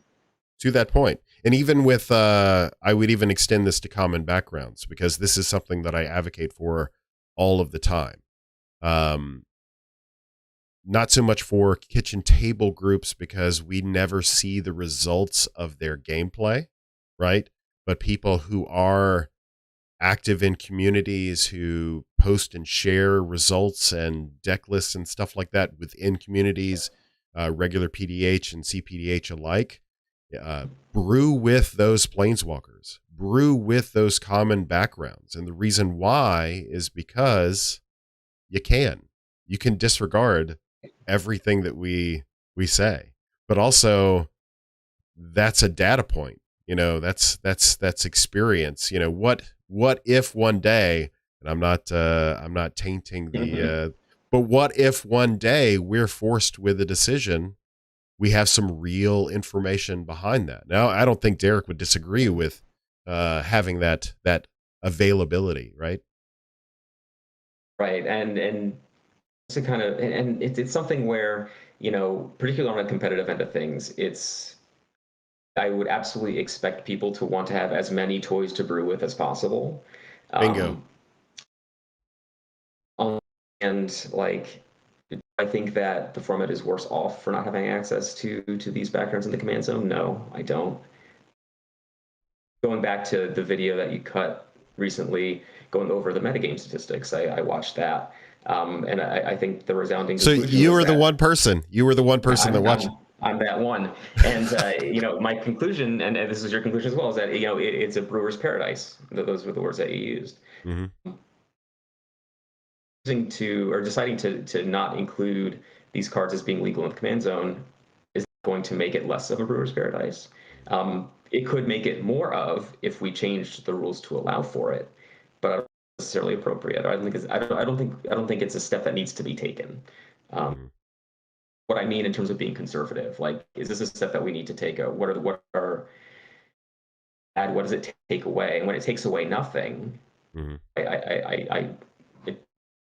Speaker 1: and even with, I would even extend this to common backgrounds, because this is something that I advocate for all of the time. Um, not so much for kitchen table groups because we never see the results of their gameplay, right? But people who are active in communities, who post and share results and deck lists and stuff like that within communities, regular PDH and CPDH alike, brew with those planeswalkers, brew with those common backgrounds. And the reason why is because you can disregard everything that we say, but also that's a data point. That's experience. What if one day, and I'm not tainting but what if one day we're forced with a decision, we have some real information behind that. Now, I don't think Derek would disagree with having that availability, right?
Speaker 2: Right. And to kind of, and it's something where, particularly on a competitive end of things, I would absolutely expect people to want to have as many toys to brew with as possible.
Speaker 1: Bingo.
Speaker 2: Um, and like, I think that the format is worse off for not having access to these backgrounds in the command zone. No, I don't. Going back to the video that you cut recently, going over the metagame statistics, I watched that. And I think the resounding
Speaker 1: So
Speaker 2: conclusion
Speaker 1: you
Speaker 2: was
Speaker 1: were the
Speaker 2: that
Speaker 1: one person. You were the one person that
Speaker 2: I'm,
Speaker 1: watched.
Speaker 2: I'm, I'm that one. And, my conclusion, and this is your conclusion as well, is that, it's a brewer's paradise. Those were the words that you used.
Speaker 1: Mm-hmm.
Speaker 2: Deciding to not include these cards as being legal in the command zone is going to make it less of a brewer's paradise. It could make it more of if we changed the rules to allow for it, but I don't think it's necessarily appropriate. I don't think it's a step that needs to be taken.
Speaker 1: Mm-hmm.
Speaker 2: What I mean in terms of being conservative, like, is this a step that we need to take? What does it take away? And when it takes away nothing,
Speaker 1: Mm-hmm.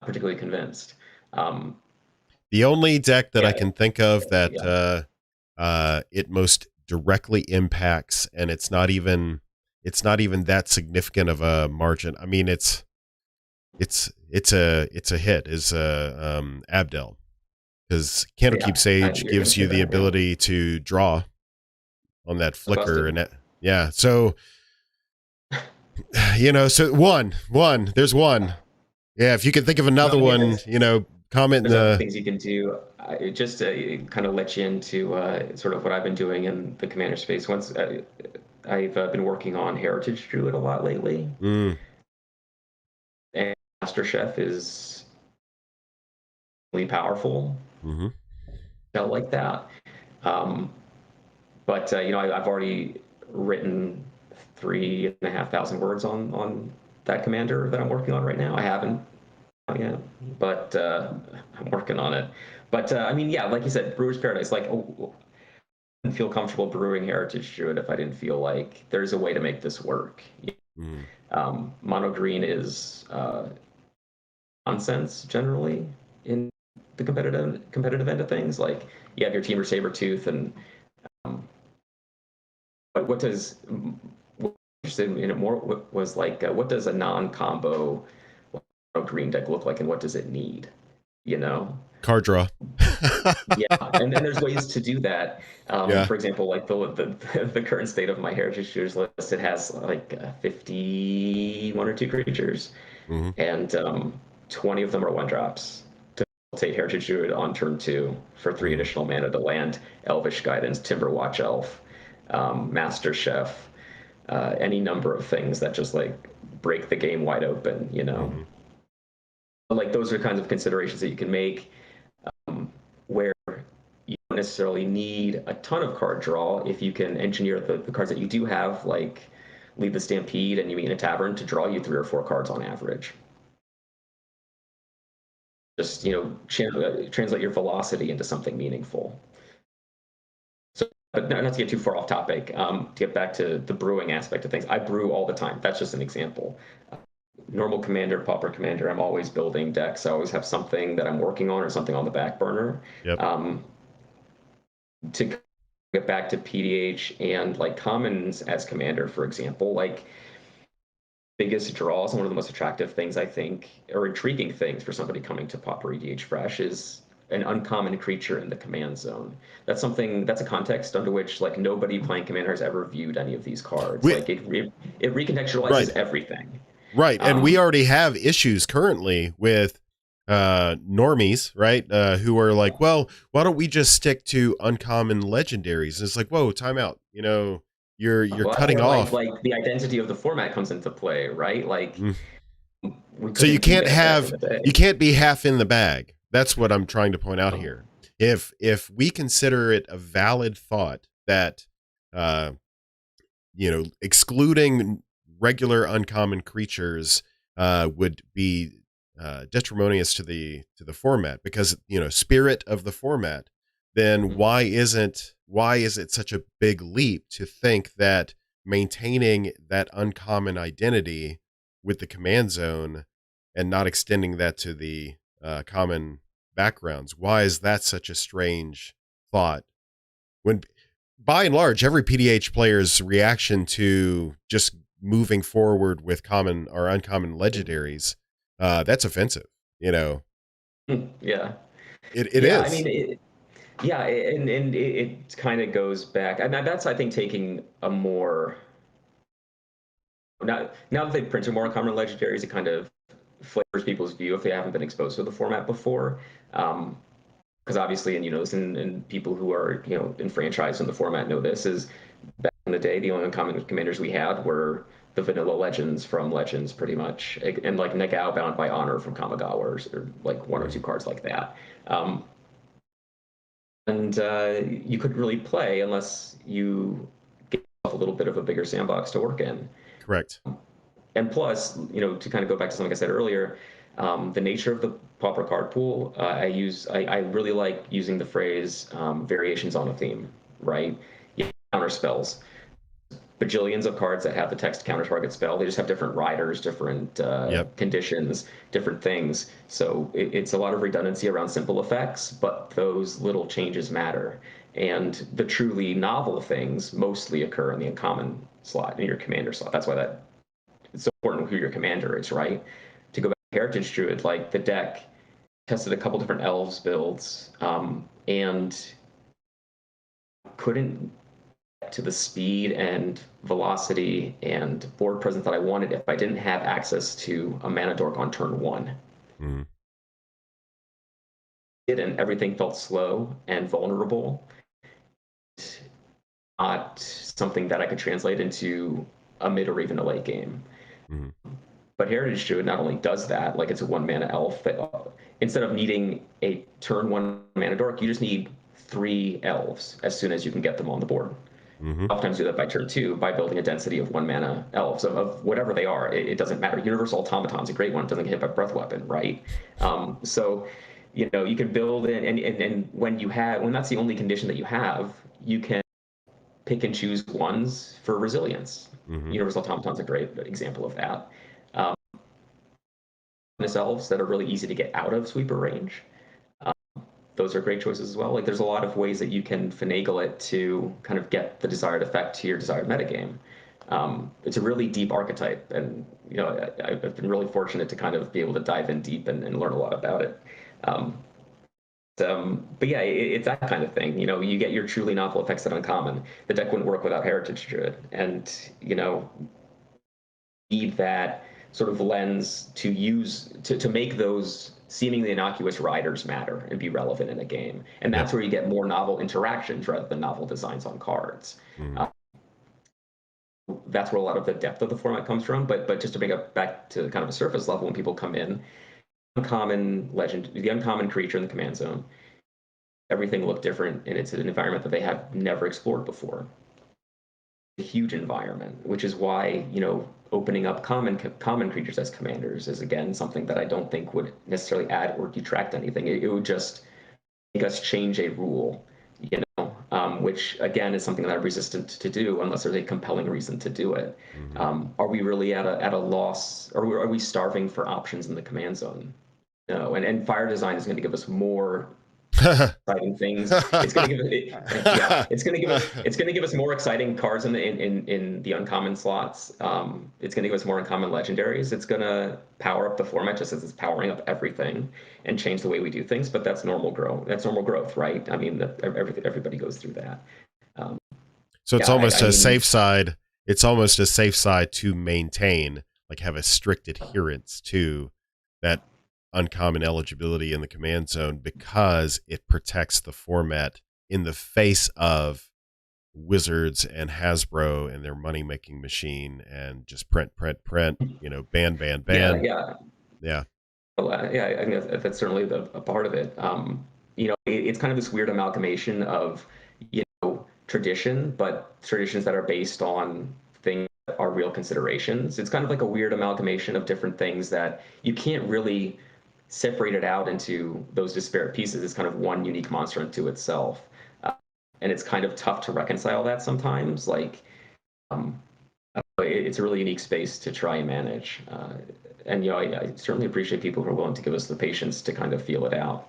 Speaker 2: I'm particularly convinced. Um,
Speaker 1: The only deck that I
Speaker 2: yeah,
Speaker 1: can think of that
Speaker 2: yeah,
Speaker 1: it most directly impacts, and it's not even that significant of a margin. I mean, it's a hit. Is Abdel, because Candlekeep
Speaker 2: yeah.
Speaker 1: Sage
Speaker 2: You're gonna
Speaker 1: gives
Speaker 2: say
Speaker 1: you the
Speaker 2: that, yeah.
Speaker 1: ability to draw on that
Speaker 2: So
Speaker 1: flicker,
Speaker 2: busted.
Speaker 1: and yeah. So so one, there's one. Yeah, if you can think of
Speaker 2: No,
Speaker 1: another
Speaker 2: I mean,
Speaker 1: one, comment in
Speaker 2: there's other
Speaker 1: the.
Speaker 2: things you can do. Just to kind of let you into sort of what I've been doing in the commander space. I've been working on Heritage Druid a lot lately,
Speaker 1: Mm,
Speaker 2: and Master Chef is really powerful.
Speaker 1: mm-hmm,
Speaker 2: Felt like that. Um, but I've already written 3,500 words on that commander that I'm working on right now. I haven't yet, but I'm working on it. But I mean, yeah, like you said, Brewer's Paradise. Like, I didn't feel comfortable brewing Heritage Druid if I didn't feel like there's a way to make this work.
Speaker 1: mm,
Speaker 2: Mono green is nonsense generally in the competitive end of things. Like, you have your Teamer Sabertooth, and um, but what does what interested in it more was like, what does a non-combo green deck look like, and what does it need? You know,
Speaker 1: card draw.
Speaker 2: yeah, and there's ways to do that.
Speaker 1: Yeah.
Speaker 2: For example, like the current state of my Heritage Shooters list, it has like 51 or two creatures,
Speaker 1: Mm-hmm.
Speaker 2: and 20 of them are one drops. To take Heritage Druid on turn 2 for 3
Speaker 1: Mm-hmm.
Speaker 2: additional mana to land Elvish Guidance, Timber Watch Elf, Master Chef, any number of things that just like break the game wide open.
Speaker 1: Mm-hmm.
Speaker 2: Like, those are kinds of considerations that you can make, where you don't necessarily need a ton of card draw if you can engineer the cards that you do have, like Lead the Stampede and You Meet in a Tavern, to draw you 3 or 4 cards on average. Just, translate your velocity into something meaningful. So, but not to get too far off topic, to get back to the brewing aspect of things, I brew all the time. That's just an example. Normal commander, pauper commander, I'm always building decks. I always have something that I'm working on or something on the back burner.
Speaker 1: Yep.
Speaker 2: To get back to PDH and like commons as commander, for example, like, biggest draws and one of the most attractive things I think, or intriguing things for somebody coming to Pauper EDH Fresh is an uncommon creature in the command zone. That's something that's a context under which like nobody playing Commander has ever viewed any of these cards.
Speaker 1: We
Speaker 2: Like it recontextualizes
Speaker 1: right.
Speaker 2: everything.
Speaker 1: Right. And we
Speaker 2: Um,
Speaker 1: already have issues currently with normies, right? Who are like, well, why don't we just stick to uncommon legendaries? And it's like, whoa, time out. You know, you're
Speaker 2: well, that's
Speaker 1: cutting
Speaker 2: where
Speaker 1: off.
Speaker 2: like the identity of the format comes into play, right? Like
Speaker 1: Mm.
Speaker 2: we
Speaker 1: So
Speaker 2: couldn't do that back in the
Speaker 1: you
Speaker 2: day.
Speaker 1: can't be half in the bag. That's what I'm trying to point out
Speaker 2: Um,
Speaker 1: here. If we consider it a valid thought that uh excluding regular uncommon creatures would be detrimental to the format because spirit of the format, then why is it such a big leap to think that maintaining that uncommon identity with the command zone and not extending that to the common backgrounds? Why is that such a strange thought when by and large, every PDH player's reaction to just moving forward with common or uncommon legendaries, that's offensive. You know,
Speaker 2: yeah.
Speaker 1: it
Speaker 2: Yeah, I mean,
Speaker 1: is.
Speaker 2: yeah, and it kind of goes back, and that's I think taking a more now that they've printed more uncommon legendaries, it kind of flavors people's view if they haven't been exposed to the format before. Because obviously, and this, and people who are enfranchised in the format know this is back in the day, the only uncommon commanders we had were the vanilla legends from Legends, pretty much, and like Nagao Bound by Honor from Kamigawa, or like one or two
Speaker 1: Mhm.
Speaker 2: cards like that. Um, and you couldn't really play unless you gave yourself a little bit of a bigger sandbox to work in.
Speaker 1: Correct.
Speaker 2: And plus, to kind of go back to something I said earlier, the nature of the pauper card pool, I really like using the phrase variations on a theme, right? Yeah, counter spells. Bajillions of cards that have the text counter target spell. They just have different riders, different
Speaker 1: Yep.
Speaker 2: conditions, different things. So it's a lot of redundancy around simple effects, but those little changes matter. And the truly novel things mostly occur in the uncommon slot, in your commander slot. That's why it's so important who your commander is, right? To go back to Heritage Druid, like the deck tested a couple different elves builds, and couldn't get to the speed and velocity and board presence that I wanted if I didn't have access to a mana dork on turn one.
Speaker 1: Mm-hmm.
Speaker 2: And everything felt slow and vulnerable. Not something that I could translate into a mid or even a late game.
Speaker 1: Mm-hmm.
Speaker 2: But Heritage Druid not only does that, like it's a 1 mana elf that instead of needing a turn one mana dork, you just need 3 elves as soon as you can get them on the board.
Speaker 1: Mm-hmm.
Speaker 2: Oftentimes do that by turn 2 by building a density of 1 mana elves of whatever they are. It doesn't matter. Universal Automaton's a great one. It doesn't get hit by breath weapon, right? So you can build in, and when that's the only condition that you have, you can pick and choose ones for resilience.
Speaker 1: Mm-hmm.
Speaker 2: Universal Automaton's a great example of that. Um, Elves that are really easy to get out of sweeper range. Those are great choices as well. Like there's a lot of ways that you can finagle it to kind of get the desired effect to your desired metagame. It's a really deep archetype, and I've been really fortunate to kind of be able to dive in deep and learn a lot about it. Um, but yeah, it's that kind of thing. You get your truly novel effects that uncommon. The deck wouldn't work without Heritage Druid, and need that sort of lens to use to make those seemingly innocuous riders matter and be relevant in a game. And
Speaker 1: Yep.
Speaker 2: that's where you get more novel interactions rather than novel designs on cards.
Speaker 1: Mm-hmm.
Speaker 2: Uh, that's where a lot of the depth of the format comes from. But just to bring it back to kind of a surface level, when people come in, the uncommon creature in the command zone, everything looked different, and it's an environment that they have never explored before. A huge environment, which is why opening up common creatures as commanders is again something that I don't think would necessarily add or detract anything. It would just make us change a rule, which again is something that I'm resistant to do unless there's a compelling reason to do it.
Speaker 1: Mm-hmm.
Speaker 2: Are we really at a loss? Are we starving for options in the command zone? No, and fire design is going to give us more exciting things. It's going to give yeah, it's going to give us more exciting cards in the uncommon slots. It's going to give us more uncommon legendaries. It's going to power up the format just as it's powering up everything and change the way we do things. But that's normal growth. That's normal growth, right? I mean, everybody goes through that. Um,
Speaker 1: So it's
Speaker 2: yeah,
Speaker 1: almost
Speaker 2: I
Speaker 1: a
Speaker 2: mean,
Speaker 1: safe side. It's almost a safe side to maintain, like have a strict adherence to that uncommon eligibility in the command zone because it protects the format in the face of Wizards and Hasbro and their money making machine and just print, print, print, ban, ban,
Speaker 2: yeah,
Speaker 1: ban.
Speaker 2: yeah.
Speaker 1: Yeah.
Speaker 2: Well, yeah, I mean that's certainly a part of it. It's kind of this weird amalgamation of tradition, but traditions that are based on things that are real considerations. It's kind of like a weird amalgamation of different things that you can't really separate it out into those disparate pieces. It's kind of one unique monster unto itself, and it's kind of tough to reconcile that sometimes. Like, um, it's a really unique space to try and manage. And I certainly appreciate people who are willing to give us the patience to kind of feel it out.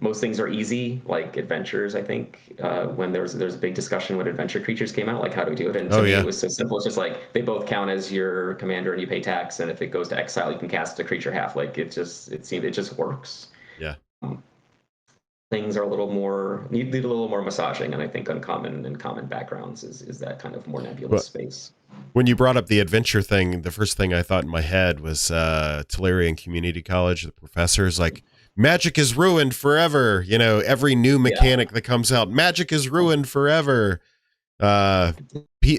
Speaker 2: Most things are easy, like adventures. I think when there's a big discussion when adventure creatures came out, like how do we do it? And to
Speaker 1: Oh
Speaker 2: me, it
Speaker 1: yeah.
Speaker 2: was so simple. It's just like they both count as your commander, and you pay tax. And if it goes to exile, you can cast a creature half. Like it just works.
Speaker 1: Yeah.
Speaker 2: Um, Things are a little more need a little more massaging, and I think uncommon and common backgrounds is that kind of more nebulous
Speaker 1: But
Speaker 2: space.
Speaker 1: when you brought up the adventure thing, the first thing I thought in my head was Tulare Community College. The professor's like, magic is ruined forever. Every new
Speaker 2: Yeah,
Speaker 1: mechanic that comes out, magic is ruined forever. Uh,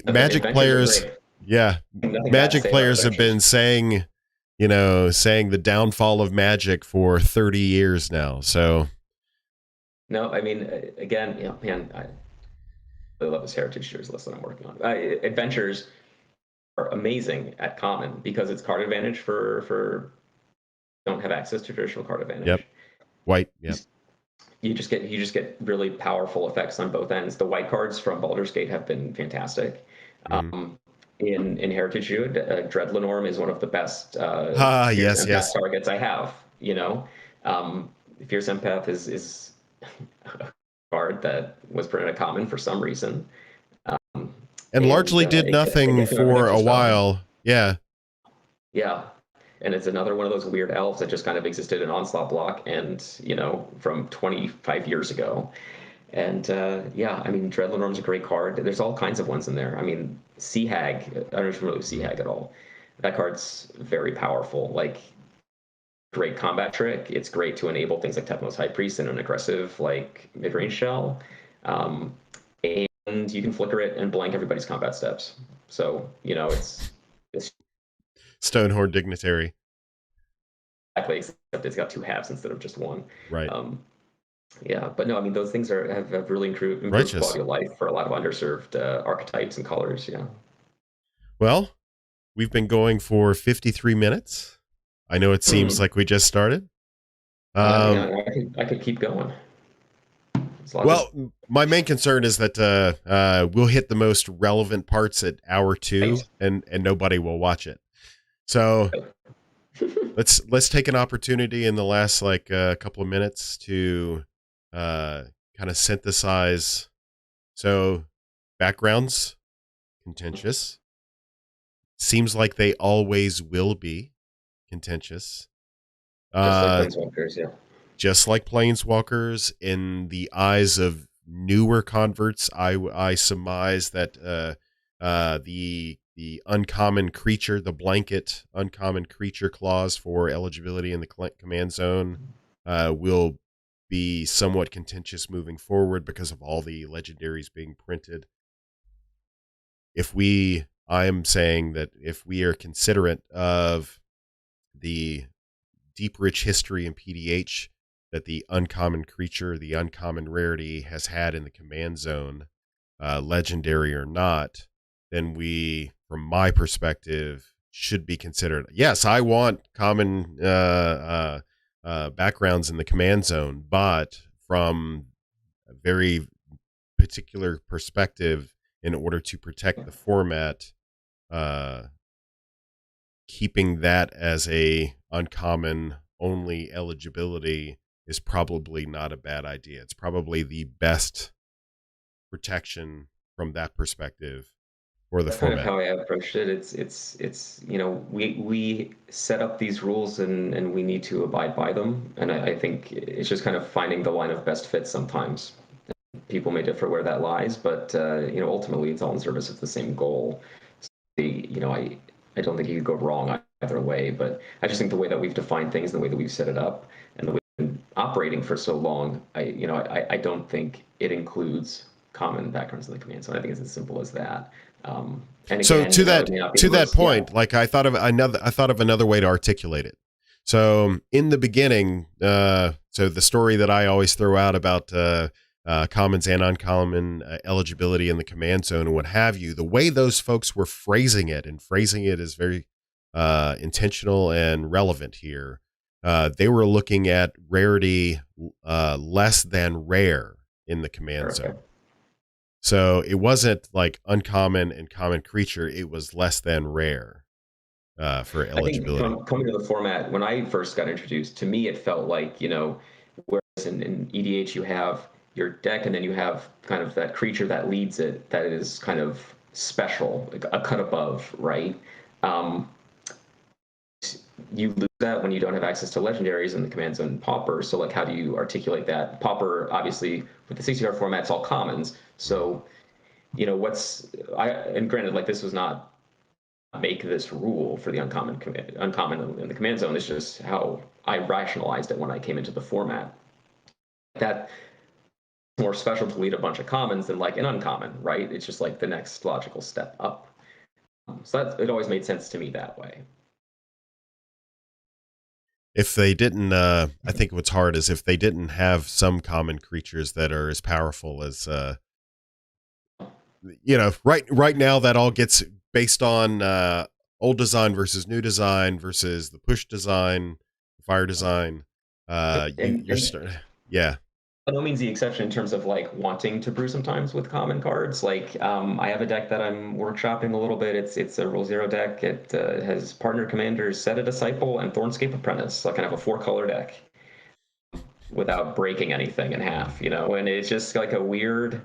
Speaker 1: Magic
Speaker 2: adventures are
Speaker 1: players,
Speaker 2: great.
Speaker 1: yeah,
Speaker 2: Nothing bad to
Speaker 1: Magic
Speaker 2: say about
Speaker 1: players have
Speaker 2: adventures.
Speaker 1: been saying the downfall of Magic for 30 years now. So,
Speaker 2: No, I mean, again, man, I really love this Heritage Series list that I'm working on. Adventures are amazing at common because it's card advantage for don't have access to traditional card
Speaker 1: yep,
Speaker 2: advantage.
Speaker 1: white,
Speaker 2: You,
Speaker 1: yep.
Speaker 2: you just get really powerful effects on both ends. The white cards from Baldur's Gate have been fantastic.
Speaker 1: Mm-hmm.
Speaker 2: In Heritage Druid, Dreadlenorm is one of the best
Speaker 1: Ah,
Speaker 2: Fierce
Speaker 1: yes,
Speaker 2: Empath
Speaker 1: yes.
Speaker 2: targets I have. Um, Fierce Empath is a card that was printed a common for some reason,
Speaker 1: And
Speaker 2: and
Speaker 1: largely did
Speaker 2: it
Speaker 1: nothing
Speaker 2: gets me out of an
Speaker 1: for
Speaker 2: extra
Speaker 1: a
Speaker 2: spell.
Speaker 1: while. Yeah.
Speaker 2: Yeah, and it's another one of those weird elves that just kind of existed in Onslaught block, and from 25 years ago. And yeah, I mean, Dreadlenorm's a great card. There's all kinds of ones in there. I mean, Sea Hag, I don't know if you know Sea
Speaker 1: Mm-hmm.
Speaker 2: Hag at all. That card's very powerful. Like, great combat trick. It's great to enable things like Tepnos High Priest and an aggressive, like, mid-range shell. Um, and you can flicker it and blank everybody's combat steps. So, it's
Speaker 1: Stonehorn Dignitary.
Speaker 2: exactly, except it's got two halves instead of just one.
Speaker 1: Right.
Speaker 2: Um, yeah, but no, I mean, those things have really improved
Speaker 1: Righteous.
Speaker 2: quality of life for a lot of underserved archetypes and colors. Yeah.
Speaker 1: Well, we've been going for 53 minutes. I know it seems
Speaker 2: Hmm.
Speaker 1: like we just started.
Speaker 2: Yeah,
Speaker 1: Um,
Speaker 2: I could keep going. It's a lot of
Speaker 1: well, my main concern is that we'll hit the most relevant parts at hour two,
Speaker 2: just
Speaker 1: and nobody will watch it. So let's take an opportunity in the last couple of minutes to kind of synthesize. So backgrounds contentious. Seems like they always will be contentious.
Speaker 2: just like
Speaker 1: Uh,
Speaker 2: Planeswalkers. Yeah.
Speaker 1: just like planeswalkers in the eyes of newer converts, I surmise that the uncommon creature, the blanket uncommon creature clause for eligibility in the command zone will be somewhat contentious moving forward because of all the legendaries being printed. I am saying that if we are considerate of the deep, rich history in PDH that the uncommon creature, the uncommon rarity has had in the command zone, legendary or not, then we, from my perspective, should be considered. Yes, I want common backgrounds in the command zone, but from a very particular perspective, in order to protect the format, uh, keeping that as a uncommon only eligibility is probably not a bad idea. It's probably the best protection from that perspective for the
Speaker 2: That's kind of
Speaker 1: format.
Speaker 2: how I approached it. It's we set up these rules and we need to abide by them. And I think it's just kind of finding the line of best fit sometimes. People may differ where that lies, but ultimately it's all in service of the same goal. I don't think you could go wrong either way, but I just think the way that we've defined things, the way that we've set it up, and the way we've been operating for so long, I don't think it includes common backgrounds in the command. So I think it's as simple as that. And
Speaker 1: So
Speaker 2: again, it may not be
Speaker 1: to
Speaker 2: the
Speaker 1: that
Speaker 2: most, yeah.
Speaker 1: point, like I thought of another way to articulate it. So in the beginning, so the story that I always throw out about commons and uncommon eligibility in the command zone and what have you, the way those folks were phrasing it, and phrasing it is very intentional and relevant here. They were looking at rarity less than rare in the command
Speaker 2: Okay.
Speaker 1: zone. So it wasn't like uncommon and common creature. It was less than rare for
Speaker 2: I think
Speaker 1: eligibility.
Speaker 2: coming to the format, when I first got introduced, to me it felt like, whereas in EDH you have your deck and then you have kind of that creature that leads it that is kind of special, like a cut above, right? Um, you lose that when you don't have access to legendaries in the command zone Pauper. So like, how do you articulate that? Pauper, obviously, with the 60-card format, it's all commons. So, and granted, like this was not make this rule for the uncommon in the command zone. It's just how I rationalized it when I came into the format. That more special to lead a bunch of commons than like an uncommon, right? It's just like the next logical step up. So it always made sense to me that way.
Speaker 1: If they didn't, I think what's hard is if they didn't have some common creatures that are as powerful as, right now that all gets based on old design versus new design versus the push design, fire design. You're starting, yeah.
Speaker 2: By no means the exception in terms of like wanting to brew sometimes with common cards. Like I have a deck that I'm workshopping a little bit. It's a Rule Zero deck. It has partner commanders, Set a Disciple, and Thornscape Apprentice. So I kind of have a 4-color deck without breaking anything in half, and it's just like a weird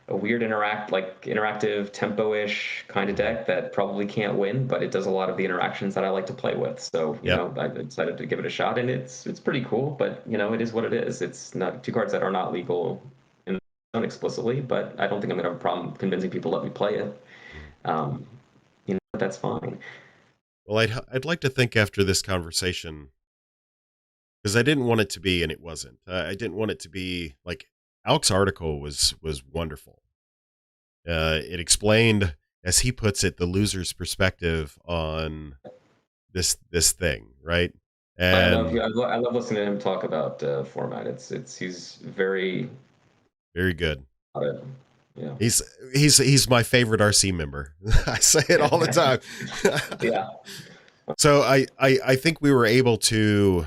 Speaker 2: interactive tempo-ish kind of deck that probably can't win, but it does a lot of the interactions that I like to play with. So
Speaker 1: Yep.
Speaker 2: I decided to give it a shot, and it's pretty cool. But it is what it is. It's not two cards that are not legal in the zone explicitly, but I don't think I'm gonna have a problem convincing people to let me play it. That's fine.
Speaker 1: Well, I'd like to think after this conversation, because I didn't want it to be, and it wasn't. I didn't want it to be like Alex's article was wonderful. It explained, as he puts it, the loser's perspective on this thing, right? And
Speaker 2: I love listening to him talk about format. He's very
Speaker 1: very good.
Speaker 2: yeah.
Speaker 1: He's my favorite RC member. I say it all the time.
Speaker 2: Yeah.
Speaker 1: So I think we were able to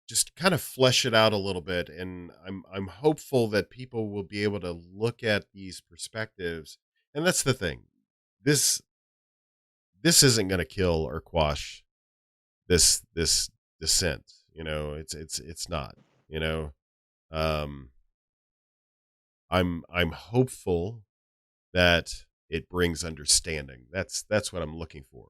Speaker 1: just kind of flesh it out a little bit, and I'm hopeful that people will be able to look at these perspectives. And that's the thing. This isn't going to kill or quash this dissent. It's not. Um, I'm hopeful that it brings understanding. That's what I'm looking for.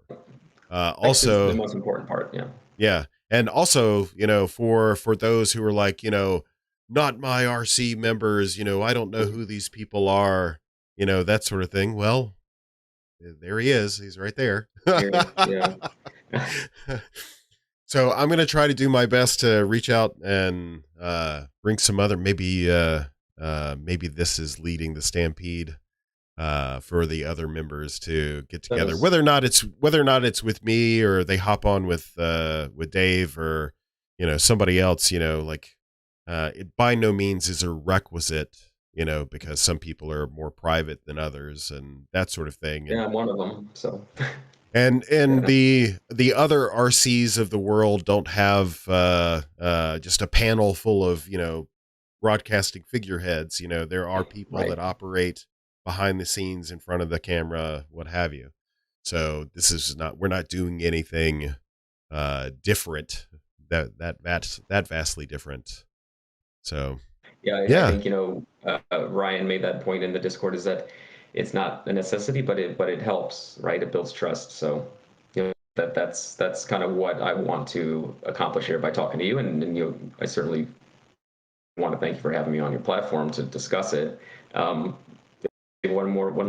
Speaker 1: Also,
Speaker 2: the most important part. Yeah.
Speaker 1: Yeah. And also, for those who are like, not my RC members, I don't know who these people are, that sort of thing. Well, there he is. He's right there.
Speaker 2: Yeah.
Speaker 1: So I'm going to try to do my best to reach out and bring some other, maybe this is leading the Stampede for the other members to get together, whether or not it's with me or they hop on with Dave or somebody else. It by no means is a requisite, because some people are more private than others and that sort of thing.
Speaker 2: Yeah, I'm one of them. So.
Speaker 1: And
Speaker 2: Yeah.
Speaker 1: the other RCs of the world don't have just a panel full of broadcasting figureheads. There are people that operate behind the scenes, in front of the camera, what have you. So we're not doing anything different that vastly different. So
Speaker 2: I think, Ryan made that point in the Discord, is that it's not a necessity, but it helps, right? It builds trust. So, that's kind of what I want to accomplish here by talking to you. And I certainly want to thank you for having me on your platform to discuss it. One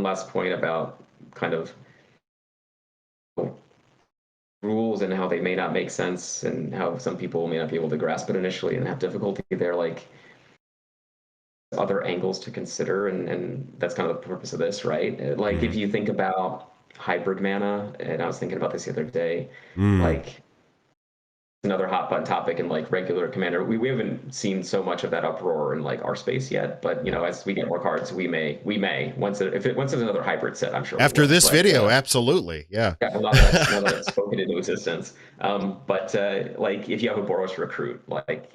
Speaker 2: last point about kind of rules and how they may not make sense, and how some people may not be able to grasp it initially and have difficulty there. Like, other angles to consider, and that's kind of the purpose of this, right? Like, if you think about hybrid mana, and I was thinking about this the other day, like, another hot button topic in like regular Commander. We haven't seen so much of that uproar in like our space yet, but as we get more cards, we may once there's another hybrid set, I'm sure
Speaker 1: after this video, absolutely, yeah.
Speaker 2: A lot of that's spoken into existence. But like, if you have a Boros recruit, like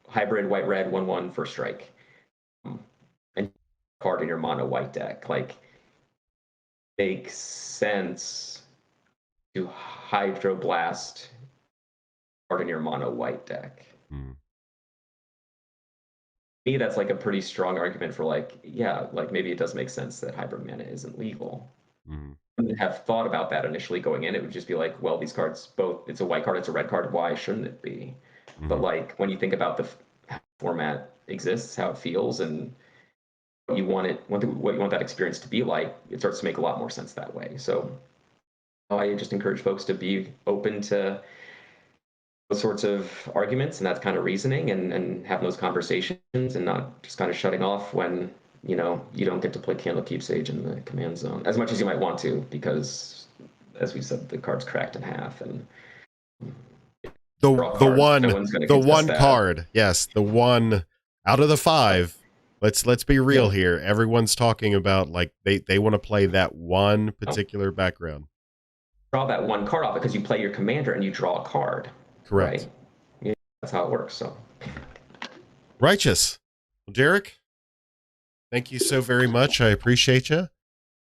Speaker 2: hybrid white red 1/1 for strike, and card in your mono white deck, like, makes sense to hydroblast card in your mono white deck. Me, that's like a pretty strong argument for like maybe it does make sense that hybrid mana isn't legal. I wouldn't have thought about that initially going in. It would just be like, well, these cards both, it's a white card, it's a red card, why shouldn't it be? But like, when you think about the format exists, how it feels, and what you want that experience to be like, it starts to make a lot more sense that way. So I just encourage folks to be open to those sorts of arguments and that kind of reasoning, and having those conversations, and not just kind of shutting off when you don't get to play Candlekeep Sage in the command zone as much as you might want to, because, as we said, the card's cracked in half, and
Speaker 1: the one card, yes, the one out of the 5. Let's be real here. Everyone's talking about like they want to play that one particular background.
Speaker 2: Draw that one card off because you play your commander and you draw a card.
Speaker 1: Correct.
Speaker 2: Right? Yeah, that's how it works. So
Speaker 1: righteous. Well, Derek, thank you so very much. I appreciate you.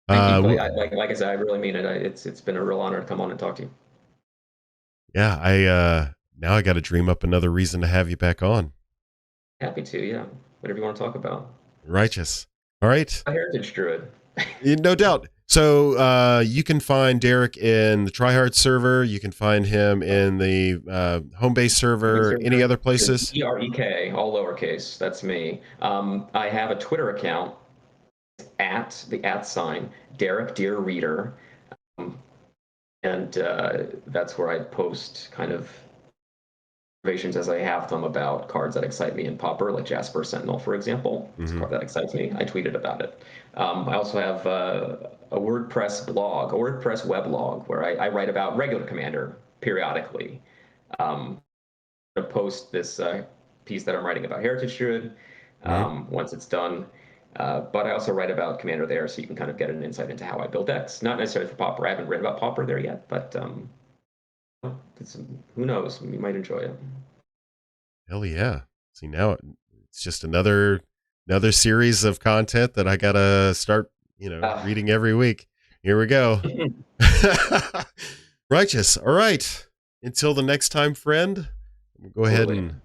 Speaker 2: Thank you. Like I said, I really mean it. It's been a real honor to come on and talk to you.
Speaker 1: Yeah, now I got to dream up another reason to have you back on.
Speaker 2: Happy to, yeah. Whatever you want to talk about.
Speaker 1: Righteous. All right.
Speaker 2: A heritage druid.
Speaker 1: No doubt. So you can find Derek in the Tryhards server. You can find him in the home base server. Any other places?
Speaker 2: DREK, all lowercase. That's me. I have a Twitter account at the @ Derek Dear Reader, and that's where I post kind of observations as I have them about cards that excite me in Pauper, like Jasper Sentinel, for example. It's a card that excites me. I tweeted about it. I also have a WordPress blog, a WordPress weblog, where I write about regular Commander periodically. I'm going to post this piece that I'm writing about Heritage Druid once it's done. But I also write about Commander there, so you can kind of get an insight into how I build decks. Not necessarily for Pauper. I haven't written about Pauper there yet, but who knows? You might enjoy it.
Speaker 1: Hell yeah. See, now it's just another series of content that I gotta start reading every week. Here we go. Righteous. All right, until the next time, friend, go ahead and